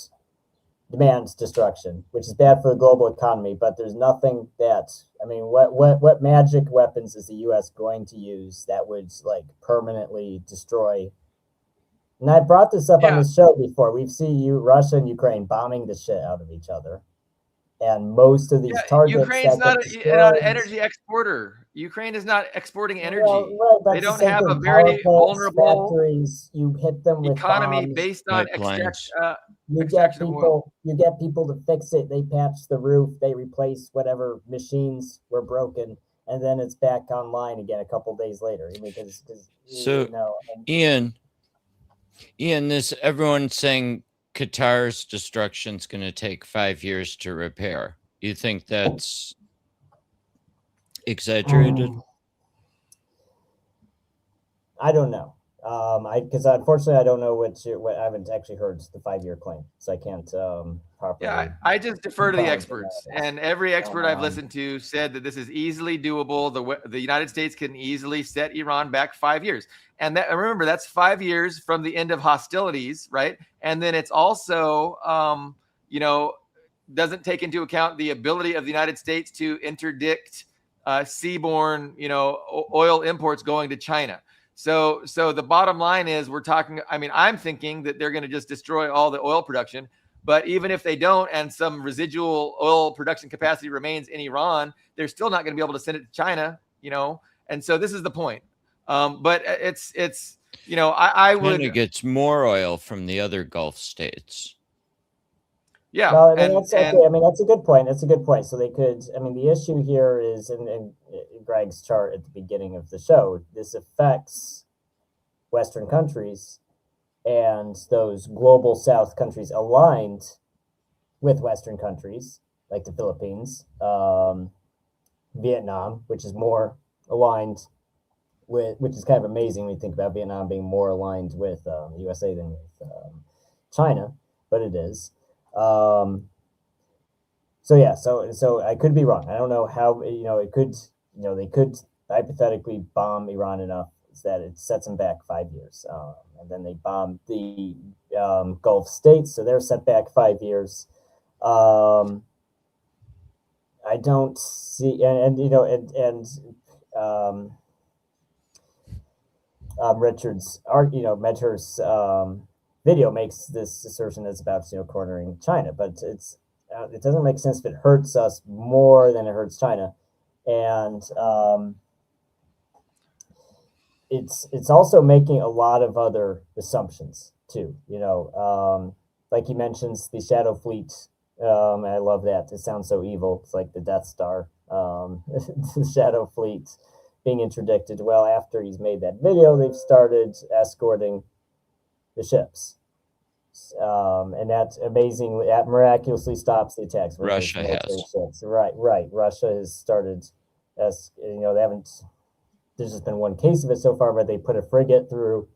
demand destruction, which is bad for the global economy, but there's nothing that, I mean, what magic weapons is the U.S. going to use that would permanently destroy? And I brought this up on the show before. We've seen Russia and Ukraine bombing the shit out of each other. And most of these targets. Ukraine's not an energy exporter. Ukraine is not exporting energy. They don't have a very vulnerable factories. You hit them with economy bombs. Based on you get people to fix it. They patch the roof. They replace whatever machines were broken, and then it's back online again a couple days later. I mean, Ian, everyone's saying Qatar's destruction is going to take 5 years to repair. You think that's exaggerated? I don't know. Because unfortunately I don't know what I haven't actually heard the 5-year claim, so I can't properly. Yeah, I just defer to the experts, and every expert I've listened to said that this is easily doable. The United States can easily set Iran back 5 years, and remember that's 5 years from the end of hostilities, right? And then it's also, doesn't take into account the ability of the United States to interdict seaborne, oil imports going to China. So the bottom line is I'm thinking that they're going to just destroy all the oil production. But even if they don't, and some residual oil production capacity remains in Iran, they're still not going to be able to send it to China, And so this is the point. But I would. China gets more oil from the other Gulf states. Yeah. Well, that's okay. I mean, that's a good point. That's a good point. So they could. I mean, the issue here is in Greg's chart at the beginning of the show. This affects Western countries and those global South countries aligned with Western countries like the Philippines, Vietnam, which is more aligned with, which is kind of amazing when you think about Vietnam being more aligned with the USA than with China, but it is. So I could be wrong. I don't know how, it could, they could hypothetically bomb Iran enough that it sets them back 5 years. And then they bomb the Gulf states, so they're set back 5 years. I don't see, and Richard's Medhurst's video makes this assertion that's about cornering China, but it doesn't make sense if it hurts us more than it hurts China, and it's also making a lot of other assumptions too. Like he mentions the Shadow Fleet. I love that. It sounds so evil. It's like the Death Star. The Shadow Fleet being interdicted. Well, after he's made that video, they've started escorting the ships. And that miraculously stops the attacks. Russia has. Ships. Right. Russia has started, they haven't, there's just been one case of it so far, but they put a frigate through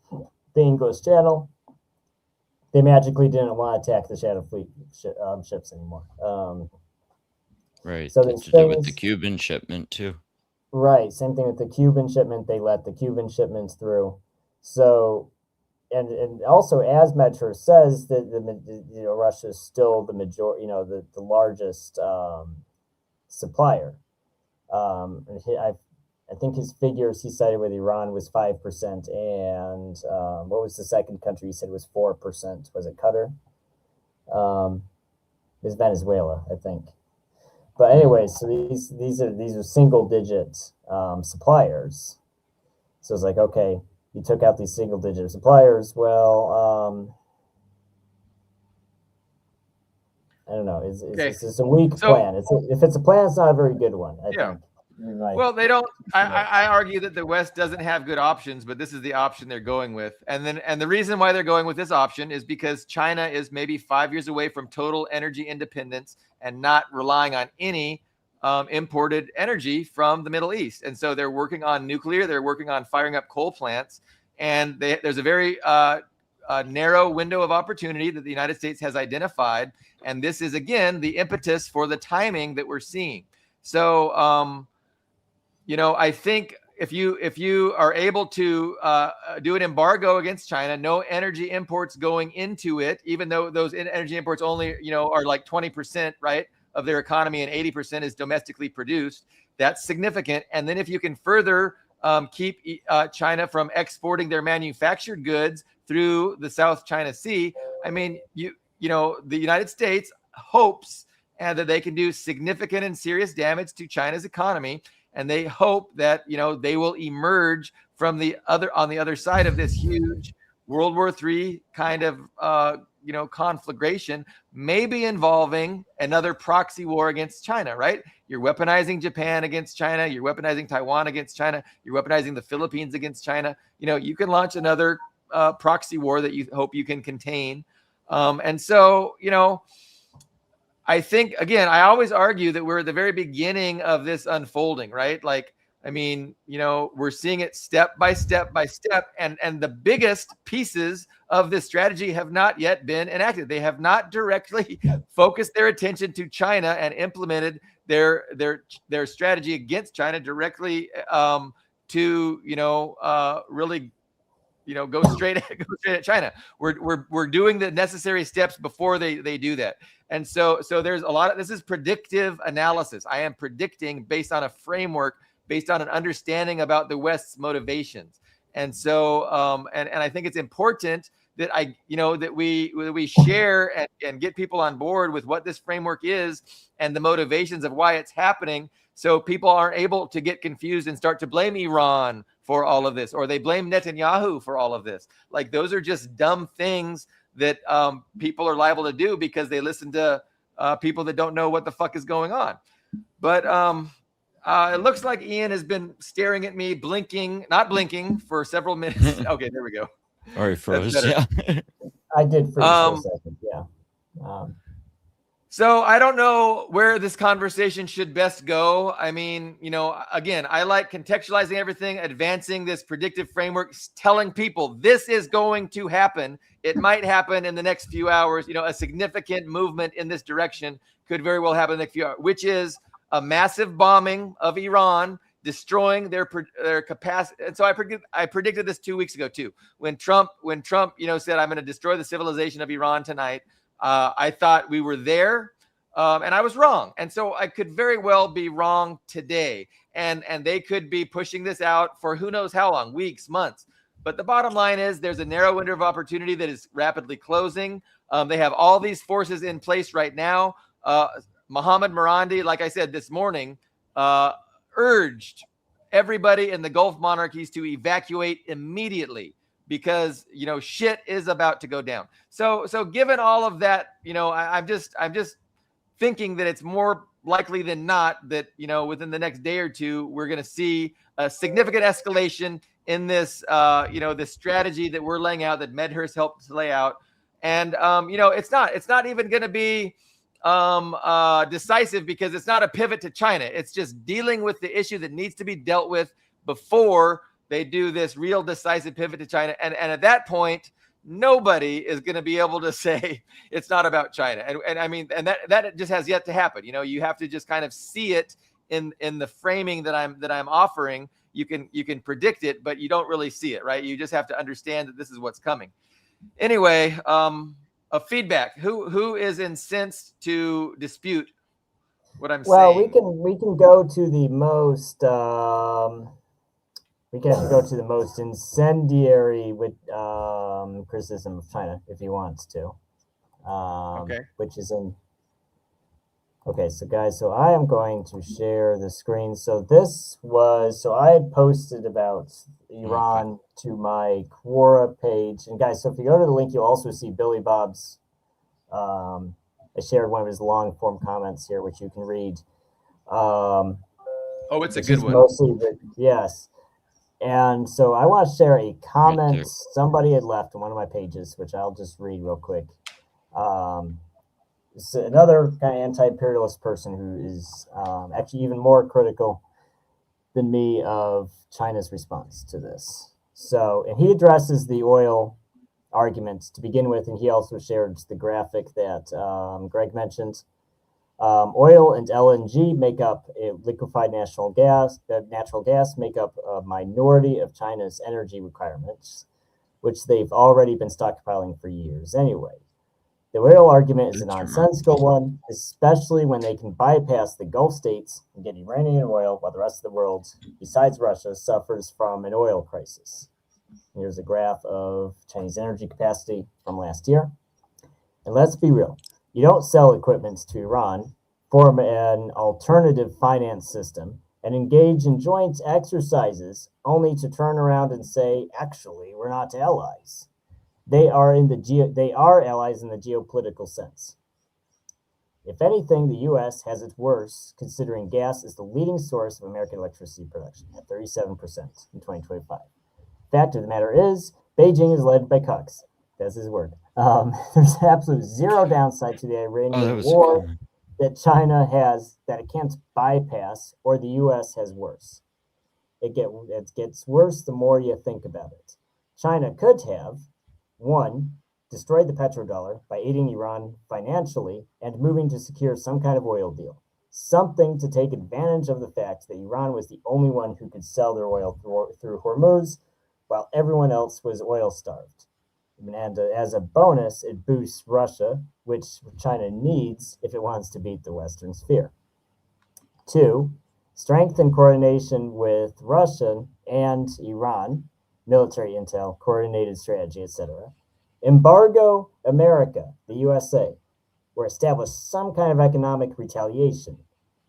the English Channel. They magically didn't want to attack the Shadow Fleet ships anymore. Right. So to do with the Cuban shipment too. Right. Same thing with the Cuban shipment. They let the Cuban shipments through. So, and also, as Medhurst says, that Russia is still the majority, the largest supplier. I think his figures he cited with Iran was 5%, and what was the second country he said was 4%? Was it Qatar? It was Venezuela, I think. But anyway, so these are single digit suppliers. So it's like, okay, you took out these single digit suppliers. Well, I don't know. It's a weak plan. If it's a plan, it's not a very good one. I think. Well, they don't. I argue that the West doesn't have good options, but this is the option they're going with. And the reason why they're going with this option is because China is maybe 5 years away from total energy independence and not relying on any imported energy from the Middle East. And so they're working on nuclear. They're working on firing up coal plants. And there's a very narrow window of opportunity that the United States has identified. And this is, again, the impetus for the timing that we're seeing. So, I think if you are able to do an embargo against China, no energy imports going into it, even though those energy imports only, are like 20%, right, of their economy and 80% is domestically produced, that's significant. And then if you can further keep China from exporting their manufactured goods through the South China Sea, I mean, the United States hopes that they can do significant and serious damage to China's economy. And they hope that, they will emerge on the other side of this huge World War III kind of, conflagration, maybe involving another proxy war against China, right? You're weaponizing Japan against China. You're weaponizing Taiwan against China. You're weaponizing the Philippines against China. You can launch another proxy war that you hope you can contain. And so, I think, again, I always argue that we're at the very beginning of this unfolding, right? Like, I mean, we're seeing it step by step by step. And the biggest pieces of this strategy have not yet been enacted. They have not directly focused their attention to China and implemented their strategy against China directly to, really, go straight at China. We're doing the necessary steps before they do that. And so there's a lot of, this is predictive analysis. I am predicting based on a framework, based on an understanding about the West's motivations. And so, and I think it's important that that we share and get people on board with what this framework is and the motivations of why it's happening. So people aren't able to get confused and start to blame Iran for all of this, or they blame Netanyahu for all of this. Like, those are just dumb things that people are liable to do because they listen to people that don't know what the fuck is going on. But it looks like Ian has been staring at me, not blinking for several minutes. Okay, there we go. Or he froze. Yeah. I did freeze for a second. Yeah. So I don't know where this conversation should best go. I mean, again, I like contextualizing everything, advancing this predictive framework, telling people this is going to happen. It might happen in the next few hours. A significant movement in this direction could very well happen in the next few hours, which is a massive bombing of Iran, destroying their capacity. And so I predicted this 2 weeks ago too. When Trump, said, I'm going to destroy the civilization of Iran tonight. I thought we were there, and I was wrong. And so I could very well be wrong today. and they could be pushing this out for who knows how long, weeks, months. But the bottom line is there's a narrow window of opportunity that is rapidly closing. They have all these forces in place right now. Mohammed Morandi, like I said this morning, urged everybody in the Gulf monarchies to evacuate immediately because, you know, shit is about to go down. So given all of that, you know, I'm just thinking that it's more likely than not that, you know, within the next day or two, we're going to see a significant escalation in this, you know, this strategy that we're laying out, that Medhurst helped to lay out. And, you know, it's not even going to be decisive because it's not a pivot to China. It's just dealing with the issue that needs to be dealt with before they do this real decisive pivot to China. And at that point, nobody is going to be able to say it's not about China. And I mean, and that just has yet to happen. You know, you have to just kind of see it in the framing that I'm offering. You can predict it, but you don't really see it, right? You just have to understand that this is what's coming. Anyway, a feedback. Who is incensed to dispute what I'm saying? Well, we can go to the most we can go to the most incendiary with criticism of China if he wants to. Okay. Which is in. Okay, so guys, so I am going to share the screen. So I had posted about Iran to my Quora page. And guys, so if you go to the link, you'll also see Billy Bob's, I shared one of his long form comments here, which you can read. Oh, it's a good one. Mostly yes. And so I want to share a comment somebody had left on one of my pages, which I'll just read real quick. It's another kind of anti-imperialist person who is actually even more critical than me of China's response to this. So, and he addresses the oil argument to begin with, and he also shared the graphic that Greg mentioned. Oil and LNG make up liquefied natural gas make up a minority of China's energy requirements, which they've already been stockpiling for years anyway. The oil argument is a nonsensical one, especially when they can bypass the Gulf states and get Iranian oil while the rest of the world, besides Russia, suffers from an oil crisis. Here's a graph of Chinese energy capacity from last year. And let's be real, you don't sell equipment to Iran, form an alternative finance system, and engage in joint exercises only to turn around and say, actually, we're not allies. They are allies in the geopolitical sense. If anything, the U.S. has it worse, considering gas is the leading source of American electricity production at 37% in 2025. Fact of the matter is, Beijing is led by cucks. That's his word. There's absolute zero downside to the Iranian war that China has that it can't bypass, or the U.S. has worse. It gets worse the more you think about it. China could have, one, destroyed the petrodollar by aiding Iran financially and moving to secure some kind of oil deal. Something to take advantage of the fact that Iran was the only one who could sell their oil through Hormuz, while everyone else was oil starved. And as a bonus, it boosts Russia, which China needs if it wants to beat the Western sphere. Two, strength and coordination with Russia and Iran, military intel, coordinated strategy, etc. Embargo America, the USA, or establish some kind of economic retaliation.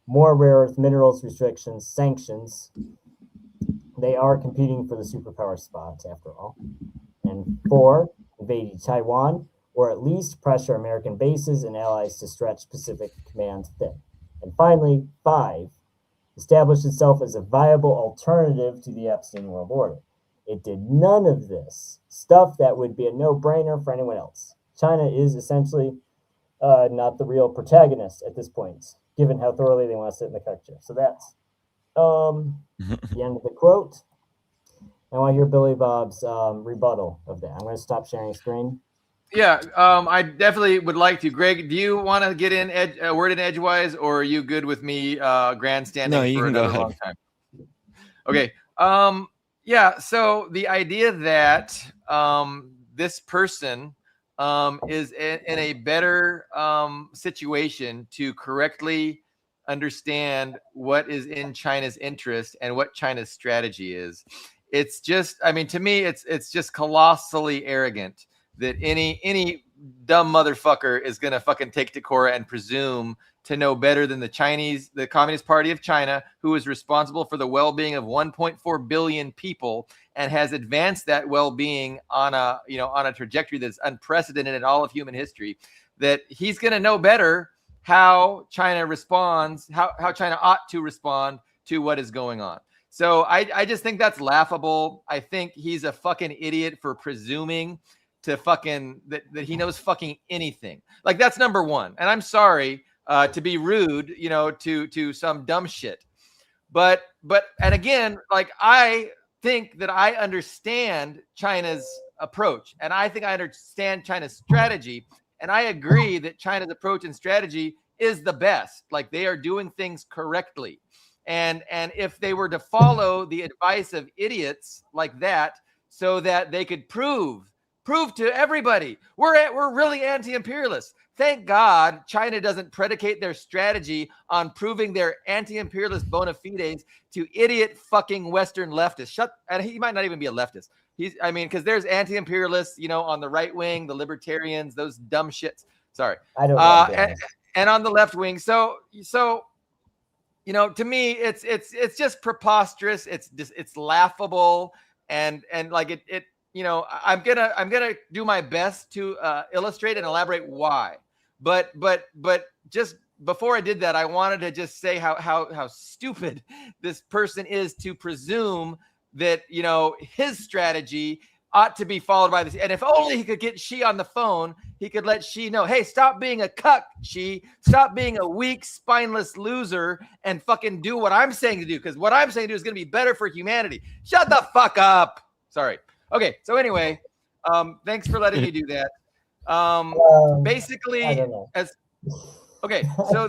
More rare earth minerals restrictions, sanctions. They are competing for the superpower spot, after all. And four, invade Taiwan, or at least pressure American bases and allies to stretch Pacific Command thin. And finally, five, establish itself as a viable alternative to the Epstein world order. It did none of this stuff that would be a no-brainer for anyone else. China is essentially not the real protagonist at this point, given how thoroughly they want to sit in the cuck chair. So that's the end of the quote. I want to hear Billy Bob's rebuttal of that. I'm going to stop sharing screen. Yeah, I definitely would like to. Greg, do you want to get in word in edgewise, or are you good with me grandstanding for another long time? Okay. Yeah. So the idea that this person is in a better situation to correctly understand what is in China's interest and what China's strategy is. It's just, I mean, to me, it's just colossally arrogant that any dumb motherfucker is gonna fucking take to Cora and presume to know better than the Communist Party of China, who is responsible for the well-being of 1.4 billion people and has advanced that well-being on a trajectory that's unprecedented in all of human history, that he's going to know better how China responds, how China ought to respond to what is going on. So I just think that's laughable. I think he's a fucking idiot for presuming to fucking that he knows fucking anything. Like, that's number one. And I'm sorry to be rude, to some dumb shit. But and again, like, I think that I understand China's approach, and I think I understand China's strategy, and I agree that China's approach and strategy is the best. Like, they are doing things correctly. And if they were to follow the advice of idiots like that, so that they could prove to everybody we're really anti-imperialist. Thank God China doesn't predicate their strategy on proving their anti-imperialist bona fides to idiot fucking Western leftists. And he might not even be a leftist. Because there's anti-imperialists, on the right wing, the libertarians, those dumb shits. Sorry. I don't know. And on the left wing. So to me, it's just preposterous. It's laughable. And like it I'm gonna do my best to illustrate and elaborate why. But just before I did that, I wanted to just say how stupid this person is to presume that his strategy ought to be followed by this. And if only he could get Xi on the phone, he could let Xi know, hey, stop being a cuck, Xi. Stop being a weak, spineless loser and fucking do what I'm saying to do. Because what I'm saying to do is going to be better for humanity. Shut the fuck up. Sorry. Okay. So anyway, thanks for letting me do that. Basically, so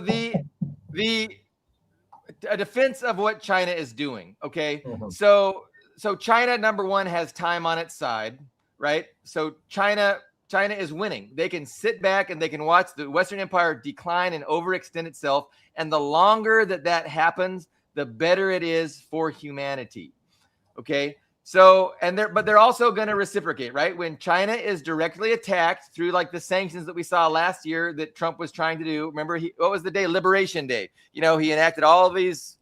a defense of what China is doing. Okay. Mm-hmm. So China, number one, has time on its side, right? So China is winning. They can sit back and they can watch the Western Empire decline and overextend itself. And the longer that happens, the better it is for humanity. Okay. So, but they're also going to reciprocate, right? When China is directly attacked through like the sanctions that we saw last year that Trump was trying to do. Remember, what was the day? Liberation Day. He enacted all these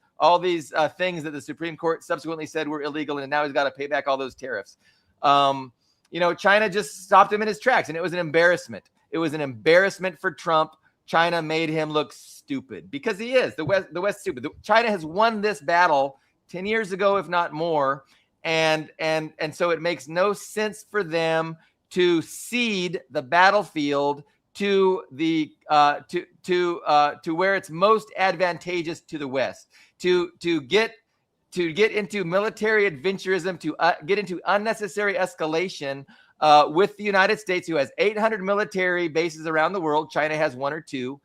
things that the Supreme Court subsequently said were illegal, and now he's got to pay back all those tariffs. China just stopped him in his tracks, and it was an embarrassment. It was an embarrassment for Trump. China made him look stupid because he is the West stupid. China has won this battle 10 years ago, if not more. And so it makes no sense for them to cede the battlefield to the to where it's most advantageous to the West, to get into military adventurism, to get into unnecessary escalation with the United States, who has 800 military bases around the world. China has 1 or 2.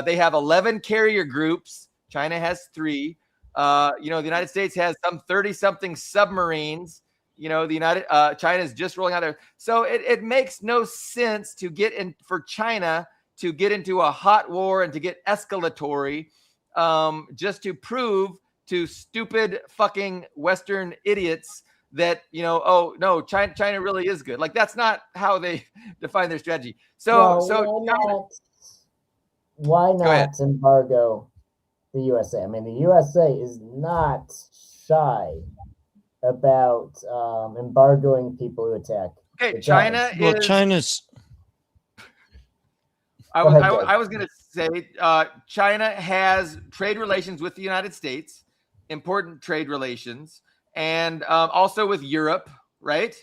They have 11 carrier groups. China has 3. The United States has some 30-something submarines. China is just rolling out there. So it makes no sense for China to get into a hot war and to get escalatory just to prove to stupid fucking Western idiots that, oh, no, China really is good. Like, that's not how they define their strategy. Why not embargo the USA? I mean, the USA is not shy about embargoing people who attack. Okay, China's. I was going to say China has trade relations with the United States, important trade relations, and also with Europe, right?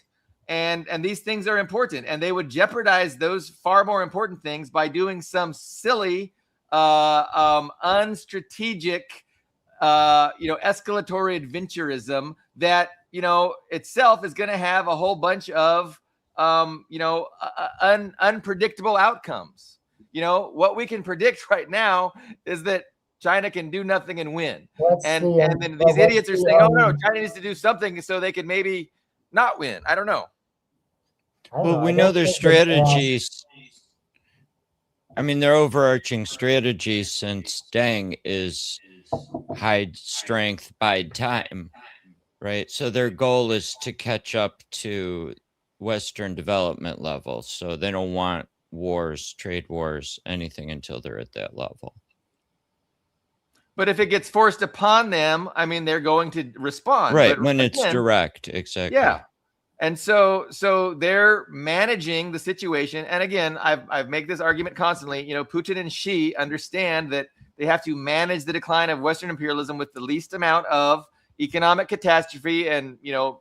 And these things are important, and they would jeopardize those far more important things by doing some silly, unstrategic, escalatory adventurism that, itself is going to have a whole bunch of, unpredictable outcomes. What we can predict right now is that China can do nothing and win. And then these idiots are saying, oh, no, China needs to do something so they can maybe not win. I don't know. Well, we know their strategies. I mean, their overarching strategy since Deng is hide strength, bide time, right? So their goal is to catch up to Western development levels. So they don't want wars, trade wars, anything until they're at that level. But if it gets forced upon them, I mean, they're going to respond. Right, But when it's again, direct, exactly. yeah. And so they're managing the situation. And again, I've made this argument constantly. You know, Putin and Xi understand that they have to manage the decline of Western imperialism with the least amount of economic catastrophe and, you know,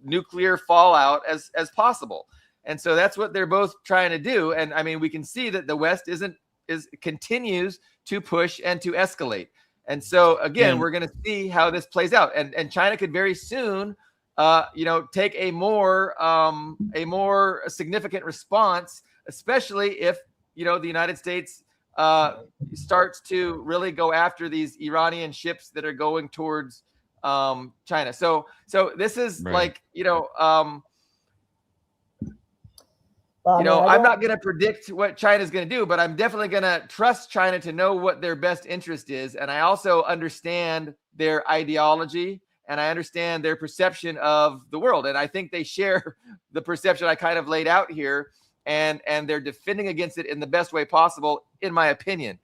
nuclear fallout as possible. And so that's what they're both trying to do. And I mean, we can see that the West continues to push and to escalate. And so again, we're going to see how this plays out. And China could very soon, you know, take a more significant response, especially if, you know, the United States starts to really go after these Iranian ships that are going towards China. So this is Right. like, you know, Well, you know, I I'm not going to predict what China's going to do, but I'm definitely going to trust China to know what their best interest is. And I also understand their ideology and I understand their perception of the world. And I think they share the perception I kind of laid out here, and they're defending against it in the best way possible, in my opinion.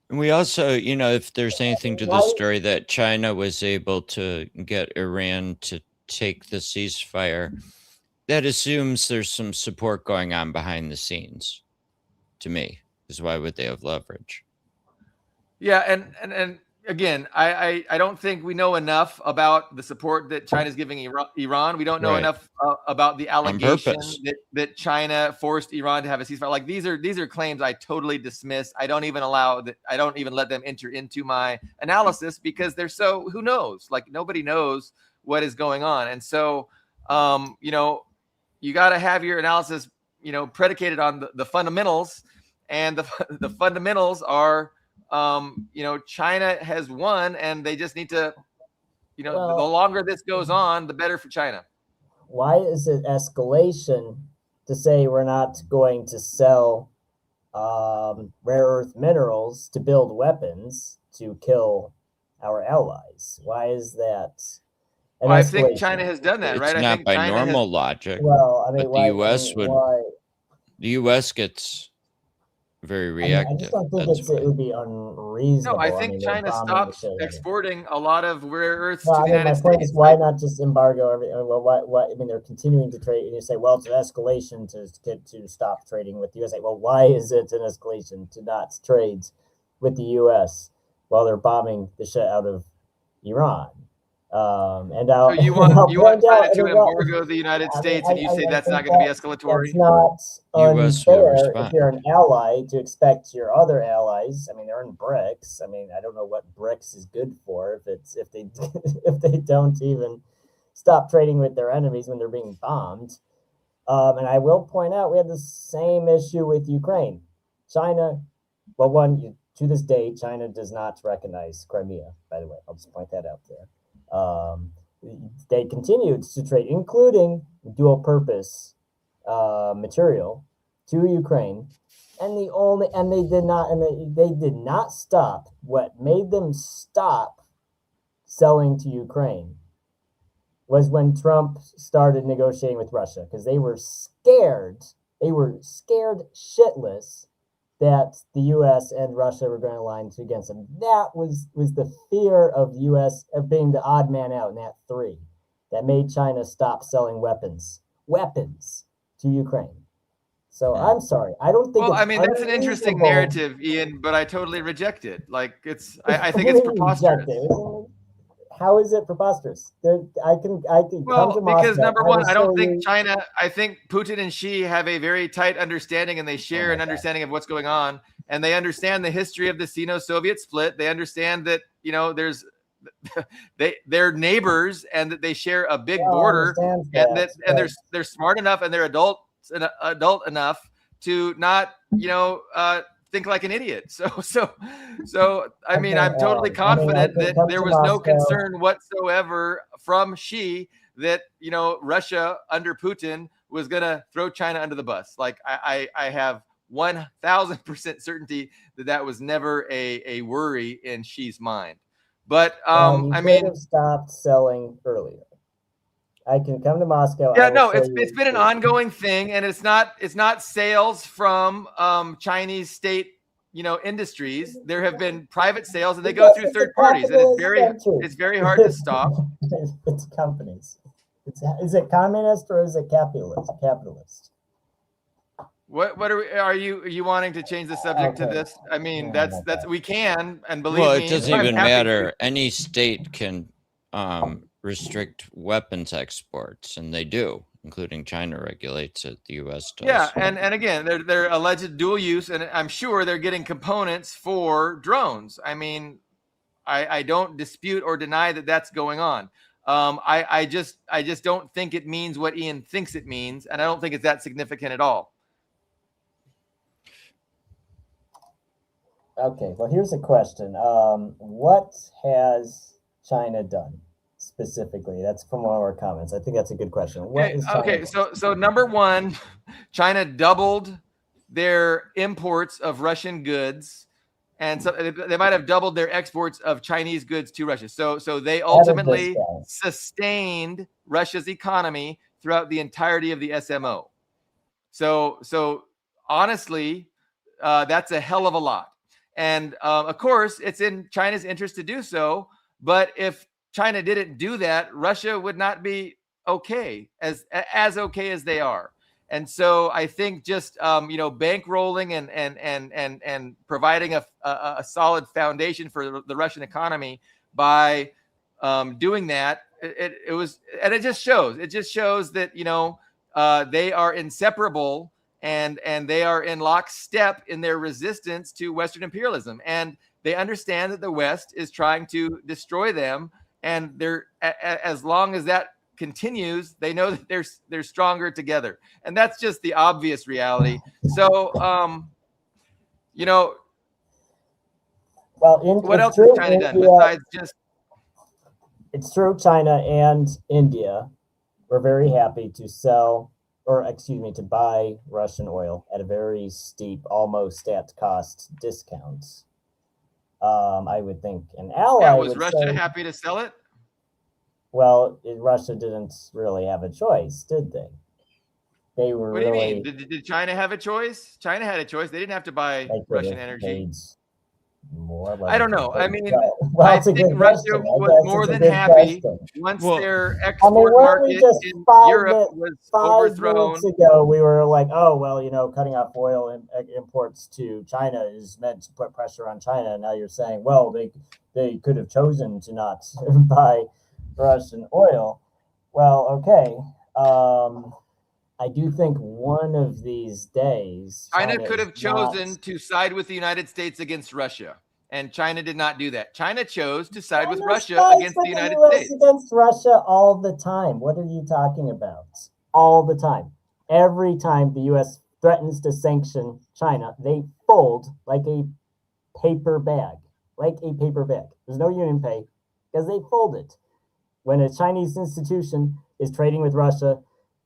And we also, you know, if there's anything to the story that China was able to get Iran to take the ceasefire, that assumes there's some support going on behind the scenes, to me, is why would they have leverage? Yeah, and again, I don't think we know enough about the support that China's giving Iran. We don't know enough about the allegation that China forced Iran to have a ceasefire. Like these are claims I totally dismiss. I don't even let them enter into my analysis because they're so, who knows? Like nobody knows what is going on. And so you know, you got to have your analysis, you know, predicated on the fundamentals, and the fundamentals are, you know, China has won, and they just need to, you know, the longer this goes on, the better for China. Why is it escalation to say we're not going to sell rare earth minerals to build weapons to kill our allies? Why is that? Well, I think China has done that, right? It's I not think by China normal logic. Well, I mean, but why, the U.S. why? The U.S. gets very reactive. I just don't think it would be unreasonable. No, I think China stopped exporting a lot of rare earths to the United States. My point is, why not just embargo everything? Well, why? I mean, they're continuing to trade, and you say, well, it's an escalation to stop trading with the U.S. Well, why is it an escalation to not trade with the U.S. while they're bombing the shit out of Iran? And so you want China to embargo the United States, and you say that's not going to be escalatory? It's not unfair if you're an ally to expect your other allies. I mean, they're in BRICS. I mean, I don't know what BRICS is good for if they don't even stop trading with their enemies when they're being bombed. And I will point out we had the same issue with Ukraine. China, well, to this day, China does not recognize Crimea. By the way, I'll just point that out there. They continued to trade, including dual purpose material, to Ukraine, and they did not stop. What made them stop selling to Ukraine was when Trump started negotiating with Russia, because they were scared. They were scared shitless that the U.S. and Russia were going to align against them. That was the fear of the U.S. of being the odd man out in that three that made China stop selling weapons to Ukraine. So I'm sorry, I don't think. Well, I mean, that's an interesting narrative, Ian, but I totally reject it. Like I think it's preposterous. How is it preposterous? I can well, because number one, I don't think China. I think Putin and Xi have a very tight understanding, and they share an understanding of what's going on, and they understand the history of the Sino-Soviet split. They understand that, you know, there's they're neighbors, and that they share a big border, and they're smart enough, and they're adult enough to not, you know, think like an idiot. So I mean, I'm totally confident that there was no concern whatsoever from Xi that, you know, Russia under Putin was going to throw China under the bus. Like I have 1000% certainty that was never a worry in Xi's mind. But you I could mean, have stopped selling earlier. I can come to Moscow. yeah, I will no, show it's you been an ongoing thing, and it's not sales from Chinese state industries. There have been private sales, and they go through It's a third parties, and capitalist country. it's very hard to stop. It's companies. Is it communist or is it capitalist? What are you wanting to change the subject to this? I mean, that's we can, and believe Well, me, it doesn't I'm even happy matter. to. Any state can restrict weapons exports, and they do, including China regulates it. The U.S. does. Yeah, and again, they're alleged dual use, and I'm sure they're getting components for drones. I mean, I don't dispute or deny that that's going on. I just don't think it means what Ian thinks it means, and I don't think it's that significant at all. Okay, well, here's a question. What has China done specifically? That's from one of our comments. I think that's a good question. Okay, so number one, China doubled their imports of Russian goods, and so they might have doubled their exports of Chinese goods to Russia. So they ultimately sustained Russia's economy throughout the entirety of the SMO. So honestly, that's a hell of a lot. And of course, it's in China's interest to do so. But if China didn't do that, Russia would not be okay as okay as they are. And so I think just bankrolling and providing a solid foundation for the Russian economy by doing that, it just shows that they are inseparable and they are in lockstep in their resistance to Western imperialism, and they understand that the West is trying to destroy them, and they're as long as that continues, they know that they're stronger together, and that's just the obvious reality. So what else has China done besides just? It's true, China and India were very happy to to buy Russian oil at a very steep, almost at cost discount. I would think an ally. Yeah, was Russia happy to sell it? Well, Russia didn't really have a choice, did they? They were. What do you mean? Did China have a choice? China had a choice. They didn't have to buy Russian energy. I don't know. I mean, I think Russia was more than happy once their export market in Europe was overthrown. 5 minutes ago, we were like, oh, well, cutting off oil imports to China is meant to put pressure on China. Now you're saying, well, they could have chosen to not buy Russian oil. Well, okay. I do think one of these days China could have chosen to side with the United States against Russia, and China did not do that. China chose to side with Russia against the United States. Against Russia all the time. What are you talking about? All the time. Every time the U.S. threatens to sanction China, they fold like a paper bag. Like a paper bag. There's no union pay because they fold it. When a Chinese institution is trading with Russia,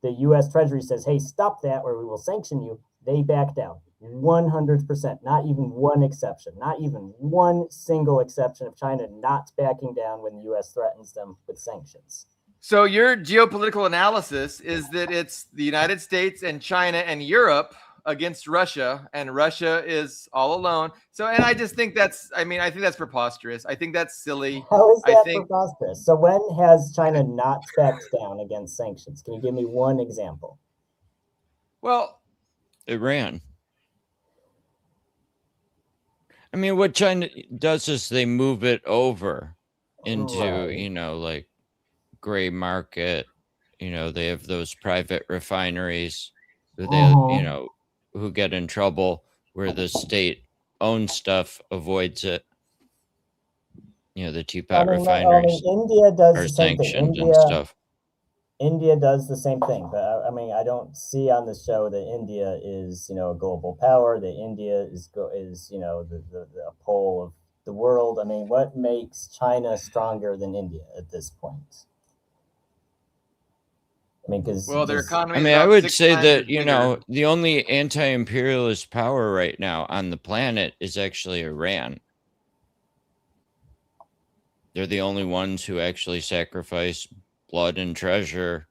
the U.S. Treasury says, hey, stop that or we will sanction you. They back down 100%, not even one exception, not even one single exception of China not backing down when the U.S. threatens them with sanctions. So your geopolitical analysis is that it's the United States and China and Europe against Russia, and Russia is all alone. So, and I just think I think that's preposterous. I think that's silly. How is that preposterous? So when has China not backed down against sanctions? Can you give me one example? Well, Iran. I mean, what China does is they move it over into, like gray market. They have those private refineries who they, who get in trouble where the state owns stuff, avoids it. The teapot refineries India does are the same sanctioned thing. and stuff. India does the same thing, but I don't see on the show that India is, a global power, that India is the pole of the world. I mean, what makes China stronger than India at this point? I mean, because Well, their economy I is mean, I about would 6 say times that, as bigger. the only anti-imperialist power right now on the planet is actually Iran. They're the only ones who actually sacrifice blood and treasure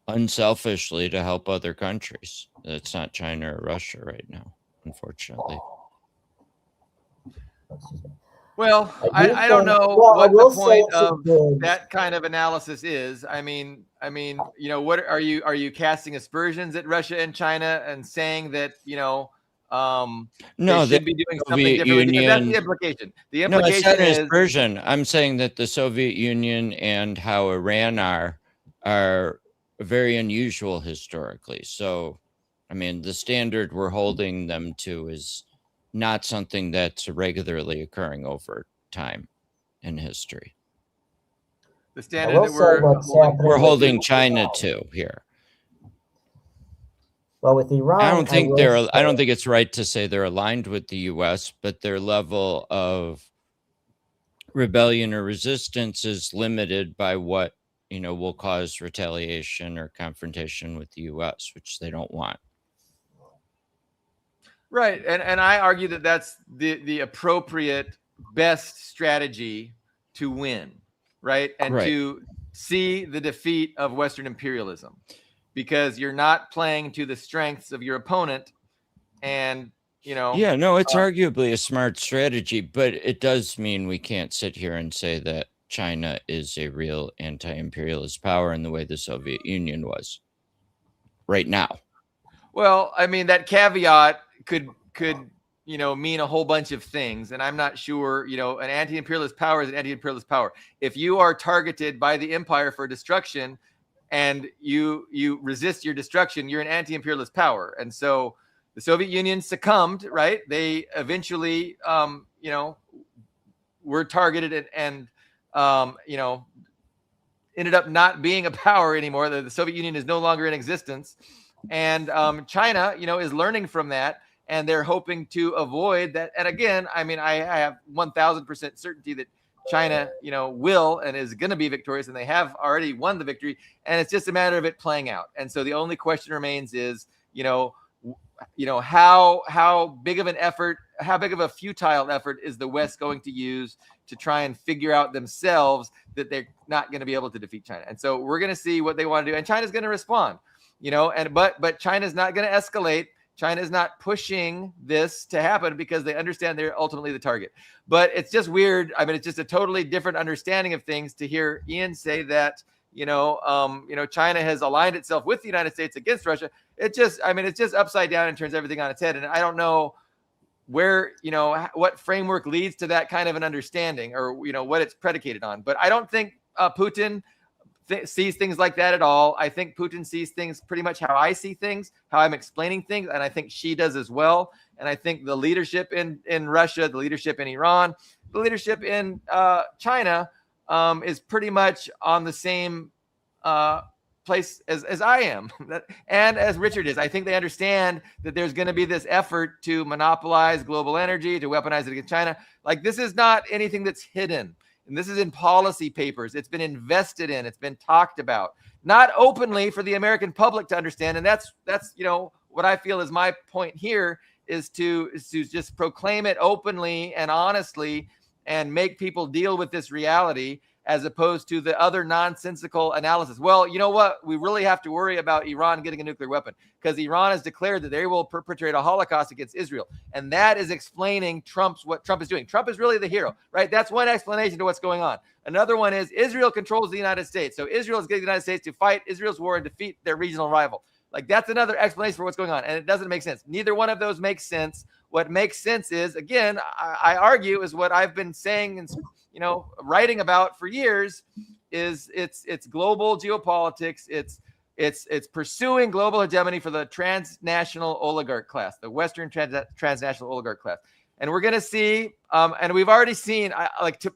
unselfishly to help other countries. It's not China or Russia right now, unfortunately. excuse me. Well, I do I don't think. know Well, I what the will say point it's a of good. that kind of analysis is. I mean, what are you casting aspersions at Russia and China and saying that, they No, the should be doing something Soviet differently? Because that's Union. the implication. The No, it's not implication an is, aspersion. I'm saying that the Soviet Union and how Iran are very unusual historically. So, I mean, the standard we're holding them to is not something that's regularly occurring over time in history. the I standard will that say we're what's holding. happening. We're with holding China Iran. to here. Well, with Iran, I don't think will I don't say- think it's right to say they're aligned with the US, but their level of rebellion or resistance is limited by what, will cause retaliation or confrontation with the US, which they don't want. Right, and I argue that that's the appropriate best strategy to win, right? And Right. to see the defeat of Western imperialism, because you're not playing to the strengths of your opponent, and Yeah, no, it's arguably a smart strategy, but it does mean we can't sit here and say that China is a real anti-imperialist power in the way the Soviet Union was right now. Well, I mean, that caveat could mean a whole bunch of things, and I'm not sure. An anti-imperialist power is an anti-imperialist power. If you are targeted by the empire for destruction, and you resist your destruction, you're an anti-imperialist power. And so the Soviet Union succumbed, right? They eventually, were targeted and ended up not being a power anymore. The Soviet Union is no longer in existence. And China, is learning from that, and they're hoping to avoid that. And again, I mean, I have 1,000% certainty that China, will and is going to be victorious, and they have already won the victory. And it's just a matter of it playing out. And so the only question remains is, how big of an effort, how big of a futile effort is the West going to use to try and figure out themselves that they're not going to be able to defeat China. And so we're going to see what they want to do, and China's going to respond. But China's not going to escalate. China's not pushing this to happen because they understand they're ultimately the target. But it's just weird. I mean, it's just a totally different understanding of things to hear Ian say that, China has aligned itself with the United States against Russia. It's just upside down and turns everything on its head. And I don't know where, what framework leads to that kind of an understanding, or, what it's predicated on. But I don't think Putin sees things like that at all. I think Putin sees things pretty much how I see things, how I'm explaining things, and I think she does as well. And I think the leadership in Russia, the leadership in Iran, the leadership in China is pretty much on the same place as I am, and as Richard is. I think they understand that there's going to be this effort to monopolize global energy, to weaponize it against China. Like, this is not anything that's hidden. And this is in policy papers. It's been invested in. It's been talked about, not openly for the American public to understand. And that's what I feel is my point here, is to just proclaim it openly and honestly, and make people deal with this reality, as opposed to the other nonsensical analysis. Well, you know what? We really have to worry about Iran getting a nuclear weapon, because Iran has declared that they will perpetrate a Holocaust against Israel. And that is explaining what Trump is doing. Trump is really the hero, right? That's one explanation to what's going on. Another one is Israel controls the United States. So Israel is getting the United States to fight Israel's war and defeat their regional rival. Like, that's another explanation for what's going on. And it doesn't make sense. Neither one of those makes sense. What makes sense is, again, I argue, is what I've been saying and writing about for years, is it's global geopolitics. It's pursuing global hegemony for the transnational oligarch class, the Western transnational oligarch class. And we're going to see, and we've already seen,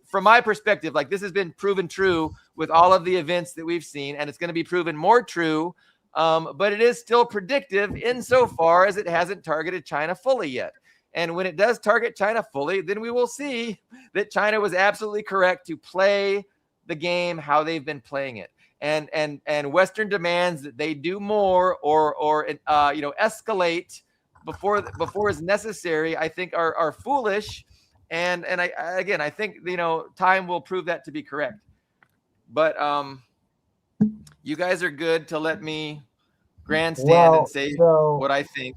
from my perspective, like, this has been proven true with all of the events that we've seen, and it's going to be proven more true. But it is still predictive insofar as it hasn't targeted China fully yet. And when it does target China fully, then we will see that China was absolutely correct to play the game how they've been playing it. and Western demands that they do more or escalate before is necessary, I think are foolish. And I think time will prove that to be correct. But you guys are good to let me grandstand and say what I think.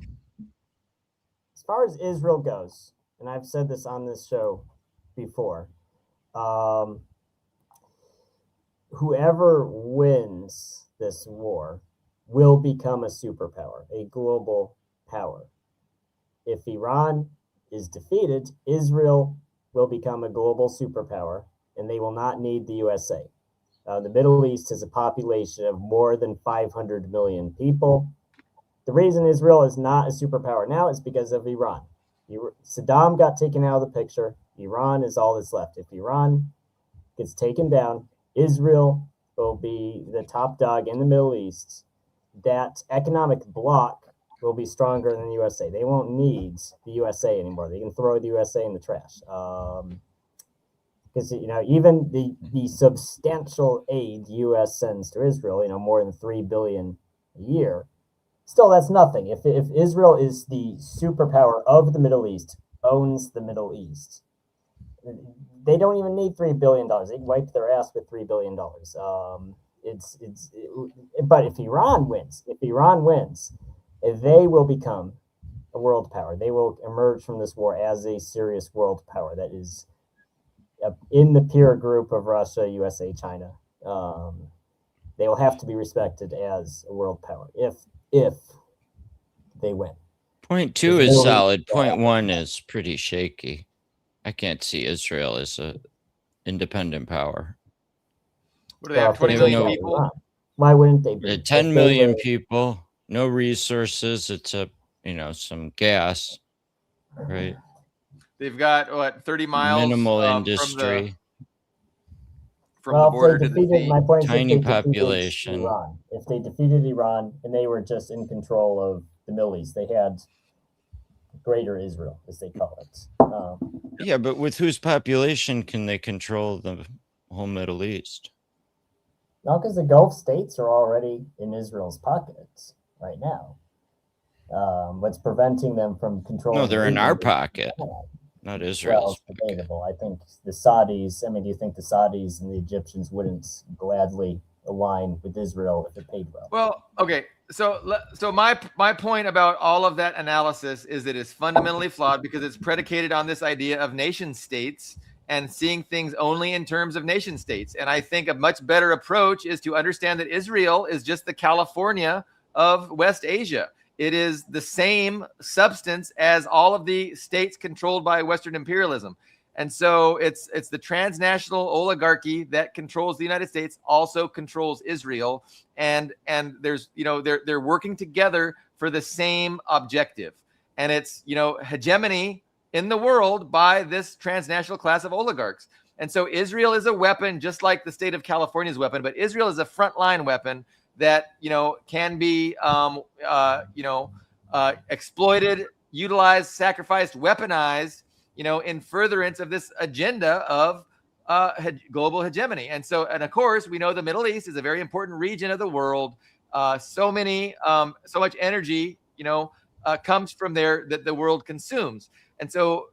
As far as Israel goes, and I've said this on this show before, whoever wins this war will become a superpower, a global power. If Iran is defeated, Israel will become a global superpower, and they will not need the USA. The Middle East has a population of more than 500 million people. The reason Israel is not a superpower now is because of Iran. Saddam got taken out of the picture. Iran is all that's left. If Iran gets taken down, Israel will be the top dog in the Middle East. That economic bloc will be stronger than the USA. They won't need the USA anymore. They can throw the USA in the trash. Because even the substantial aid the U.S. sends to Israel, more than $3 billion a year, still that's nothing. If Israel is the superpower of the Middle East, owns the Middle East, they don't even need $3 billion. They can wipe their ass with $3 billion. But if Iran wins, they will become a world power. They will emerge from this war as a serious world power that is in the peer group of Russia, USA, China. They will have to be respected as a world power if they win. Point 2 is solid. Point 1 is pretty shaky. I can't see Israel as a independent power. What do they have? 20 million people? Why wouldn't they be? 10 million people, no resources. It's some gas, right? They've got 30 miles minimal industry from the border to the sea. My point tiny population. If they defeated Iran and they were just in control of the Middle East, they had Greater Israel, as they call it. Yeah, but with whose population can they control the whole Middle East? No, because the Gulf states are already in Israel's pockets right now. What's preventing them from controlling? No, they're in our pocket, not Israel's. Well, it's debatable. I think the Saudis. Do you think the Saudis and the Egyptians wouldn't gladly align with Israel if it paid well? Well, okay. So my point about all of that analysis is that it's fundamentally flawed because it's predicated on this idea of nation states and seeing things only in terms of nation states. And I think a much better approach is to understand that Israel is just the California of West Asia. It is the same substance as all of the states controlled by Western imperialism. And so it's the transnational oligarchy that controls the United States also controls Israel. And there's, they're working together for the same objective. And it's, hegemony in the world by this transnational class of oligarchs. And so Israel is a weapon, just like the state of California's weapon, but Israel is a frontline weapon that, can be, exploited, utilized, sacrificed, weaponized, in furtherance of this agenda of global hegemony. And of course, we know the Middle East is a very important region of the world. So much energy, comes from there that the world consumes. And so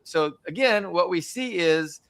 again, what we see is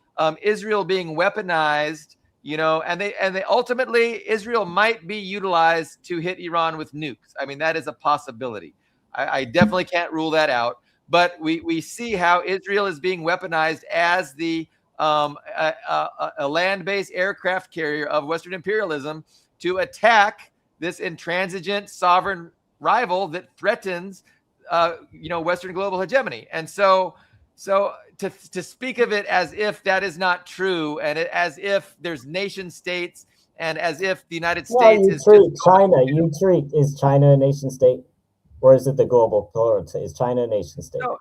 Israel being weaponized, and they ultimately Israel might be utilized to hit Iran with nukes. I mean, that is a possibility. I definitely can't rule that out. But we see how Israel is being weaponized as the a land-based aircraft carrier of Western imperialism to attack this intransigent sovereign rival that threatens, Western global hegemony. And so to speak of it as if that is not true, and as if there's nation states, and as if the United States is China. Is China a nation state? Or is it the global plural? Is China a nation state? No,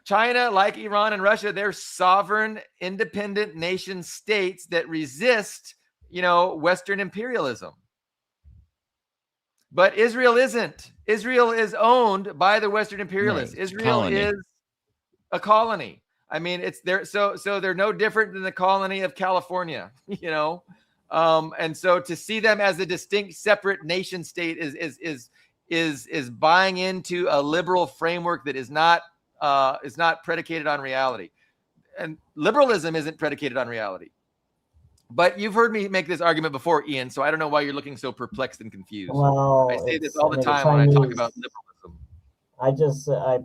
China, like Iran and Russia, they're sovereign, independent nation states that resist, Western imperialism. But Israel isn't. Israel is owned by the Western imperialists. Right. Israel is a colony. I mean, it's there. So they're no different than the colony of California. And so to see them as a distinct, separate nation state is buying into a liberal framework that is not predicated on reality. And liberalism isn't predicated on reality. But you've heard me make this argument before, Ian, so I don't know why you're looking so perplexed and confused. Well, I say this all the time when I talk about liberalism.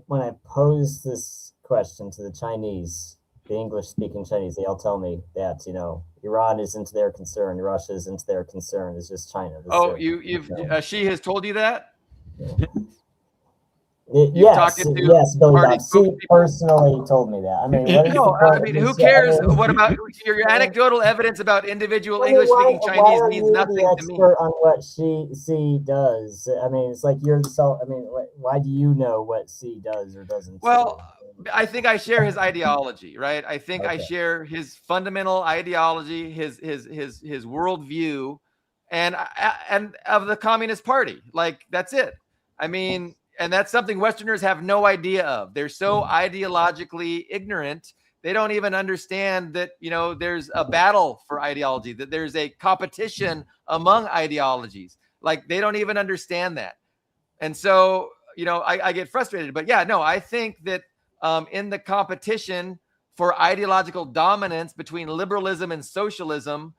When I pose this question to the Chinese, the English-speaking Chinese, they all tell me that, Iran isn't their concern, Russia isn't their concern, it's just China. She has told you that? Yes, Billy Bob. She personally told me that. I mean, who cares? What about your anecdotal evidence about individual English-speaking Chinese means nothing to me. On what she does. I mean, it's like why do you know what she does or doesn't? Well, I think I share his ideology, right? I think I share his fundamental ideology, his worldview, and of the Communist Party. Like, that's it. I mean. And that's something Westerners have no idea of. They're so ideologically ignorant. They don't even understand that, there's a battle for ideology, that there's a competition among ideologies. Like, they don't even understand that. And so, I get frustrated. But I think that in the competition for ideological dominance between liberalism and socialism,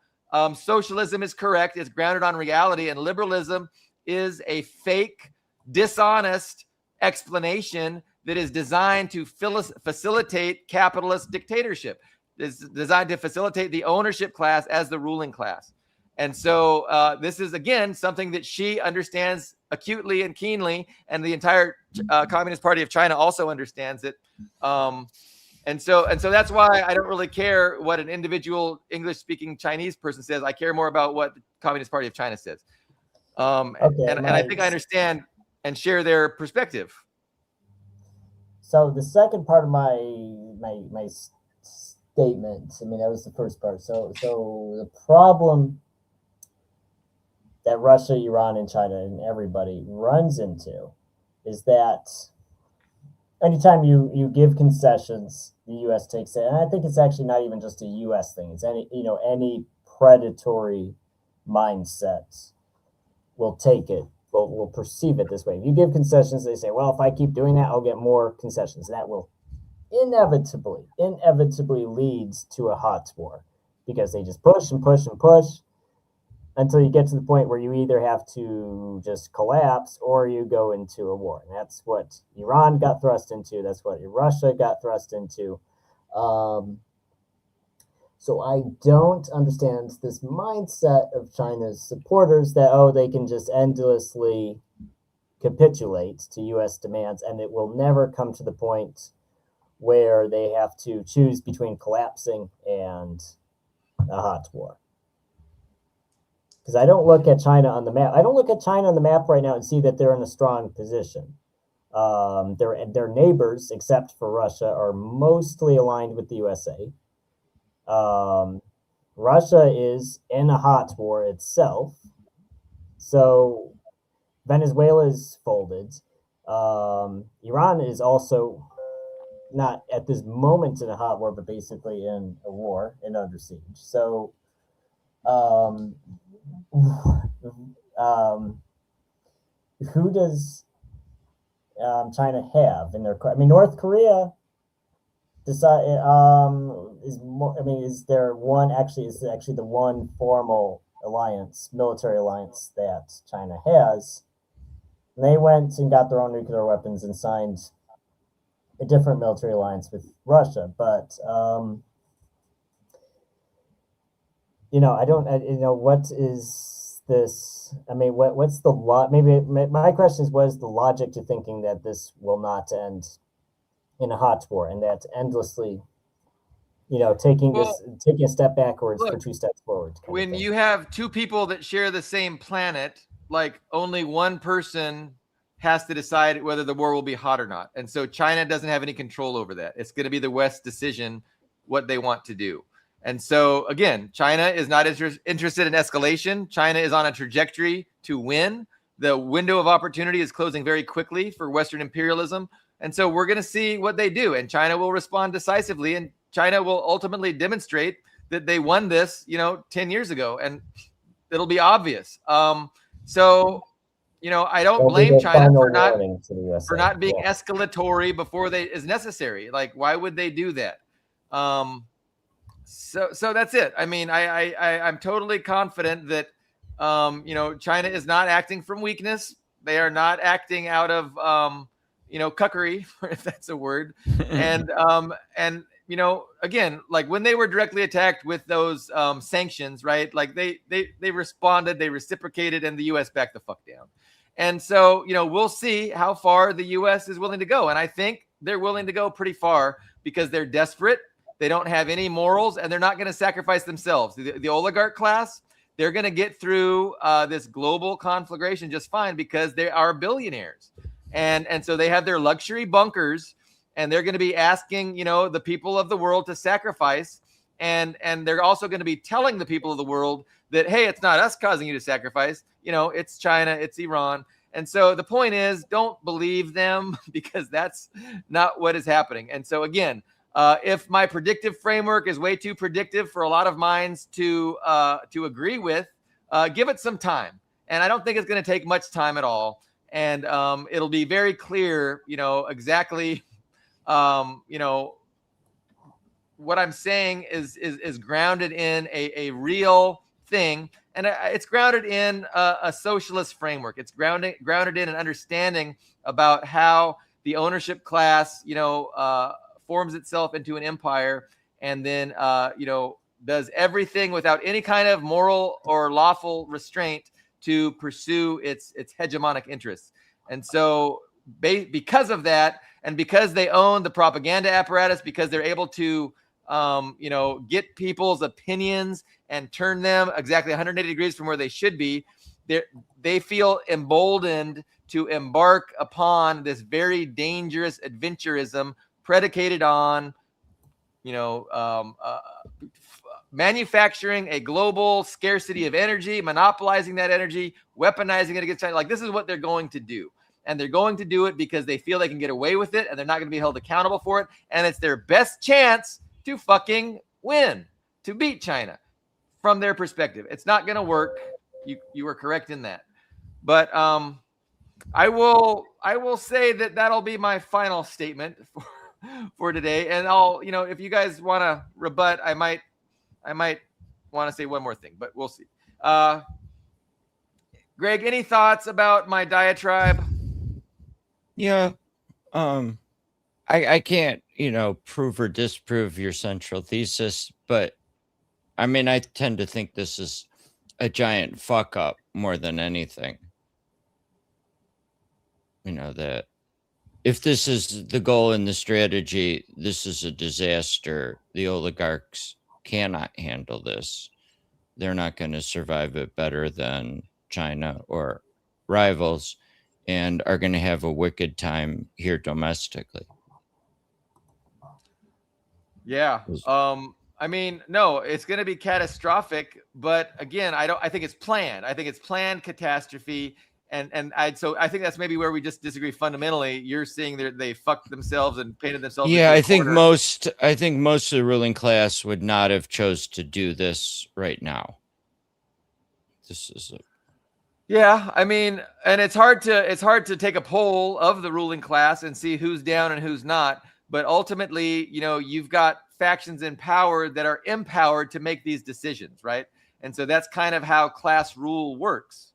socialism is correct. It's grounded on reality. And liberalism is a fake, dishonest explanation that is designed to facilitate capitalist dictatorship. It's designed to facilitate the ownership class as the ruling class. And so this is, again, something that she understands acutely and keenly, and the entire Communist Party of China also understands it. And so that's why I don't really care what an individual English-speaking Chinese person says. I care more about what the Communist Party of China says. And I think I understand and share their perspective. So the second part of my statement, that was the first part. So the problem that Russia, Iran, and China and everybody runs into is that anytime you give concessions, the U.S. takes it. And I think it's actually not even just a U.S. thing. It's any predatory mindset will take it. Will perceive it this way. If you give concessions, they say, well, if I keep doing that, I'll get more concessions. That will inevitably leads to a hot war, because they just push and push and push until you get to the point where you either have to just collapse or you go into a war. And that's what Iran got thrust into. That's what Russia got thrust into. So I don't understand this mindset of China's supporters that, they can just endlessly capitulate to U.S. demands, and it will never come to the point where they have to choose between collapsing and a hot war. Because I don't look at China on the map. I don't look at China on the map right now and see that they're in a strong position. Their neighbors, except for Russia, are mostly aligned with the USA. Russia is in a hot war itself. So Venezuela's folded. Iran is also not at this moment in a hot war, but basically in a war and under siege. So who does China have in their? North Korea is there one actually? Is actually the one formal alliance, military alliance that China has. And they went and got their own nuclear weapons and signed a different military alliance with Russia. But what is this? What's the lot? Maybe my question is, what is the logic to thinking that this will not end in a hot war, and that endlessly, taking a step backwards for two steps forward? When you have two people that share the same planet, like, only one person has to decide whether the war will be hot or not. And so China doesn't have any control over that. It's going to be the West's decision what they want to do. And so, again, China is not interested in escalation. China is on a trajectory to win. The window of opportunity is closing very quickly for Western imperialism. And so we're going to see what they do. And China will respond decisively. And China will ultimately demonstrate that they won this, 10 years ago, and it'll be obvious. So, I don't blame China for not being escalatory before they is necessary. Like, why would they do that? So that's it. I mean, I'm totally confident that, China is not acting from weakness. They are not acting out of, cuckery, if that's a word. And again, like when they were directly attacked with those sanctions, right? Like they responded, they reciprocated, and the U.S. backed the fuck down. And so, we'll see how far the U.S. is willing to go. And I think they're willing to go pretty far because they're desperate. They don't have any morals, and they're not going to sacrifice themselves. The oligarch class, they're going to get through this global conflagration just fine because they are billionaires. And so they have their luxury bunkers, and they're going to be asking, the people of the world to sacrifice. And they're also going to be telling the people of the world that, hey, it's not us causing you to sacrifice. It's China, it's Iran. And so the point is, don't believe them because that's not what is happening. And so again, if my predictive framework is way too predictive for a lot of minds to agree with, give it some time. And I don't think it's going to take much time at all. And it'll be very clear, exactly, what I'm saying is grounded in a real thing. And it's grounded in a socialist framework. It's grounded in an understanding about how the ownership class, forms itself into an empire, and then does everything without any kind of moral or lawful restraint to pursue its hegemonic interests. And so because of that, and because they own the propaganda apparatus, because they're able to get people's opinions and turn them exactly 180 degrees from where they should be, they feel emboldened to embark upon this very dangerous adventurism predicated on, manufacturing a global scarcity of energy, monopolizing that energy, weaponizing it against China. Like, this is what they're going to do. And they're going to do it because they feel they can get away with it, and they're not going to be held accountable for it. And it's their best chance to fucking win, to beat China from their perspective. It's not going to work. You were correct in that. But I will say that that'll be my final statement for today. And I'll, if you guys want to rebut, I might want to say one more thing, but we'll see. Greg, any thoughts about my diatribe? Yeah. I can't, prove or disprove your central thesis, but I mean, I tend to think this is a giant fuck up more than anything. That if this is the goal and the strategy, this is a disaster. The oligarchs cannot handle this. They're not going to survive it better than China or rivals, and are going to have a wicked time here domestically. Yeah. I mean, no, it's going to be catastrophic, but again, I think it's planned. I think it's planned catastrophe. So I think that's maybe where we just disagree fundamentally. You're seeing they fucked themselves and painted themselves. Yeah, I think most of the ruling class would not have chose to do this right now. This is yeah, I mean, and it's hard to take a poll of the ruling class and see who's down and who's not. But ultimately, you've got factions in power that are empowered to make these decisions, right? And so that's kind of how class rule works.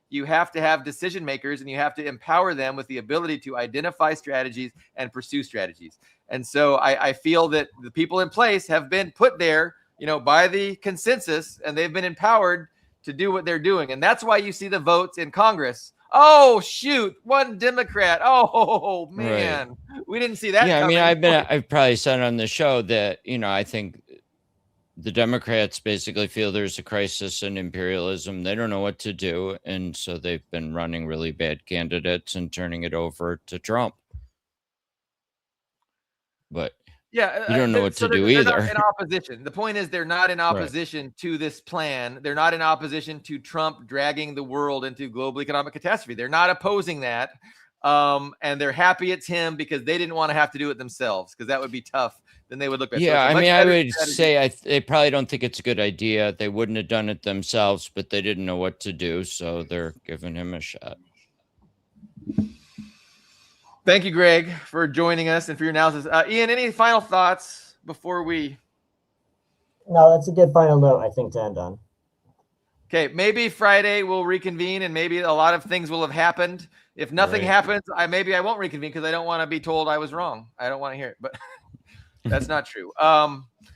You have to have decision makers, and you have to empower them with the ability to identify strategies and pursue strategies. And so I feel that the people in place have been put there, by the consensus, and they've been empowered to do what they're doing. And that's why you see the votes in Congress. Oh, shoot, one Democrat. Oh, man. Right. We didn't see that. Yeah, coming. I mean, I've probably said on the show that, I think the Democrats basically feel there's a crisis in imperialism. They don't know what to do. And so they've been running really bad candidates and turning it over to Trump. But yeah, you don't know what to do either. They're not in opposition. The point is, they're not in opposition to this plan. They're not in opposition to Trump dragging the world into global economic catastrophe. They're not opposing that. and they're happy it's him because they didn't want to have to do it themselves, because that would be tough. Then they would look bad. Yeah, So I much mean, I better would strategy. say they probably don't think it's a good idea. They wouldn't have done it themselves, but they didn't know what to do, so they're giving him a shot. Thank you, Greg, for joining us and for your analysis. Ian, any final thoughts before we? No, that's a good final note, I think, to end on. Okay, maybe Friday we'll reconvene, and maybe a lot of things will have happened. If nothing happens, maybe I won't reconvene because I don't want to be told I was wrong. I don't want to hear it, but that's not true.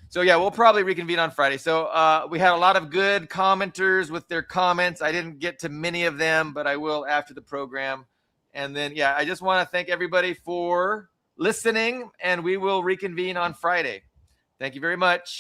So yeah, we'll probably reconvene on Friday. So we had a lot of good commenters with their comments. I didn't get to many of them, but I will after the program. And then, yeah, I just want to thank everybody for listening, and we will reconvene on Friday. Thank you very much.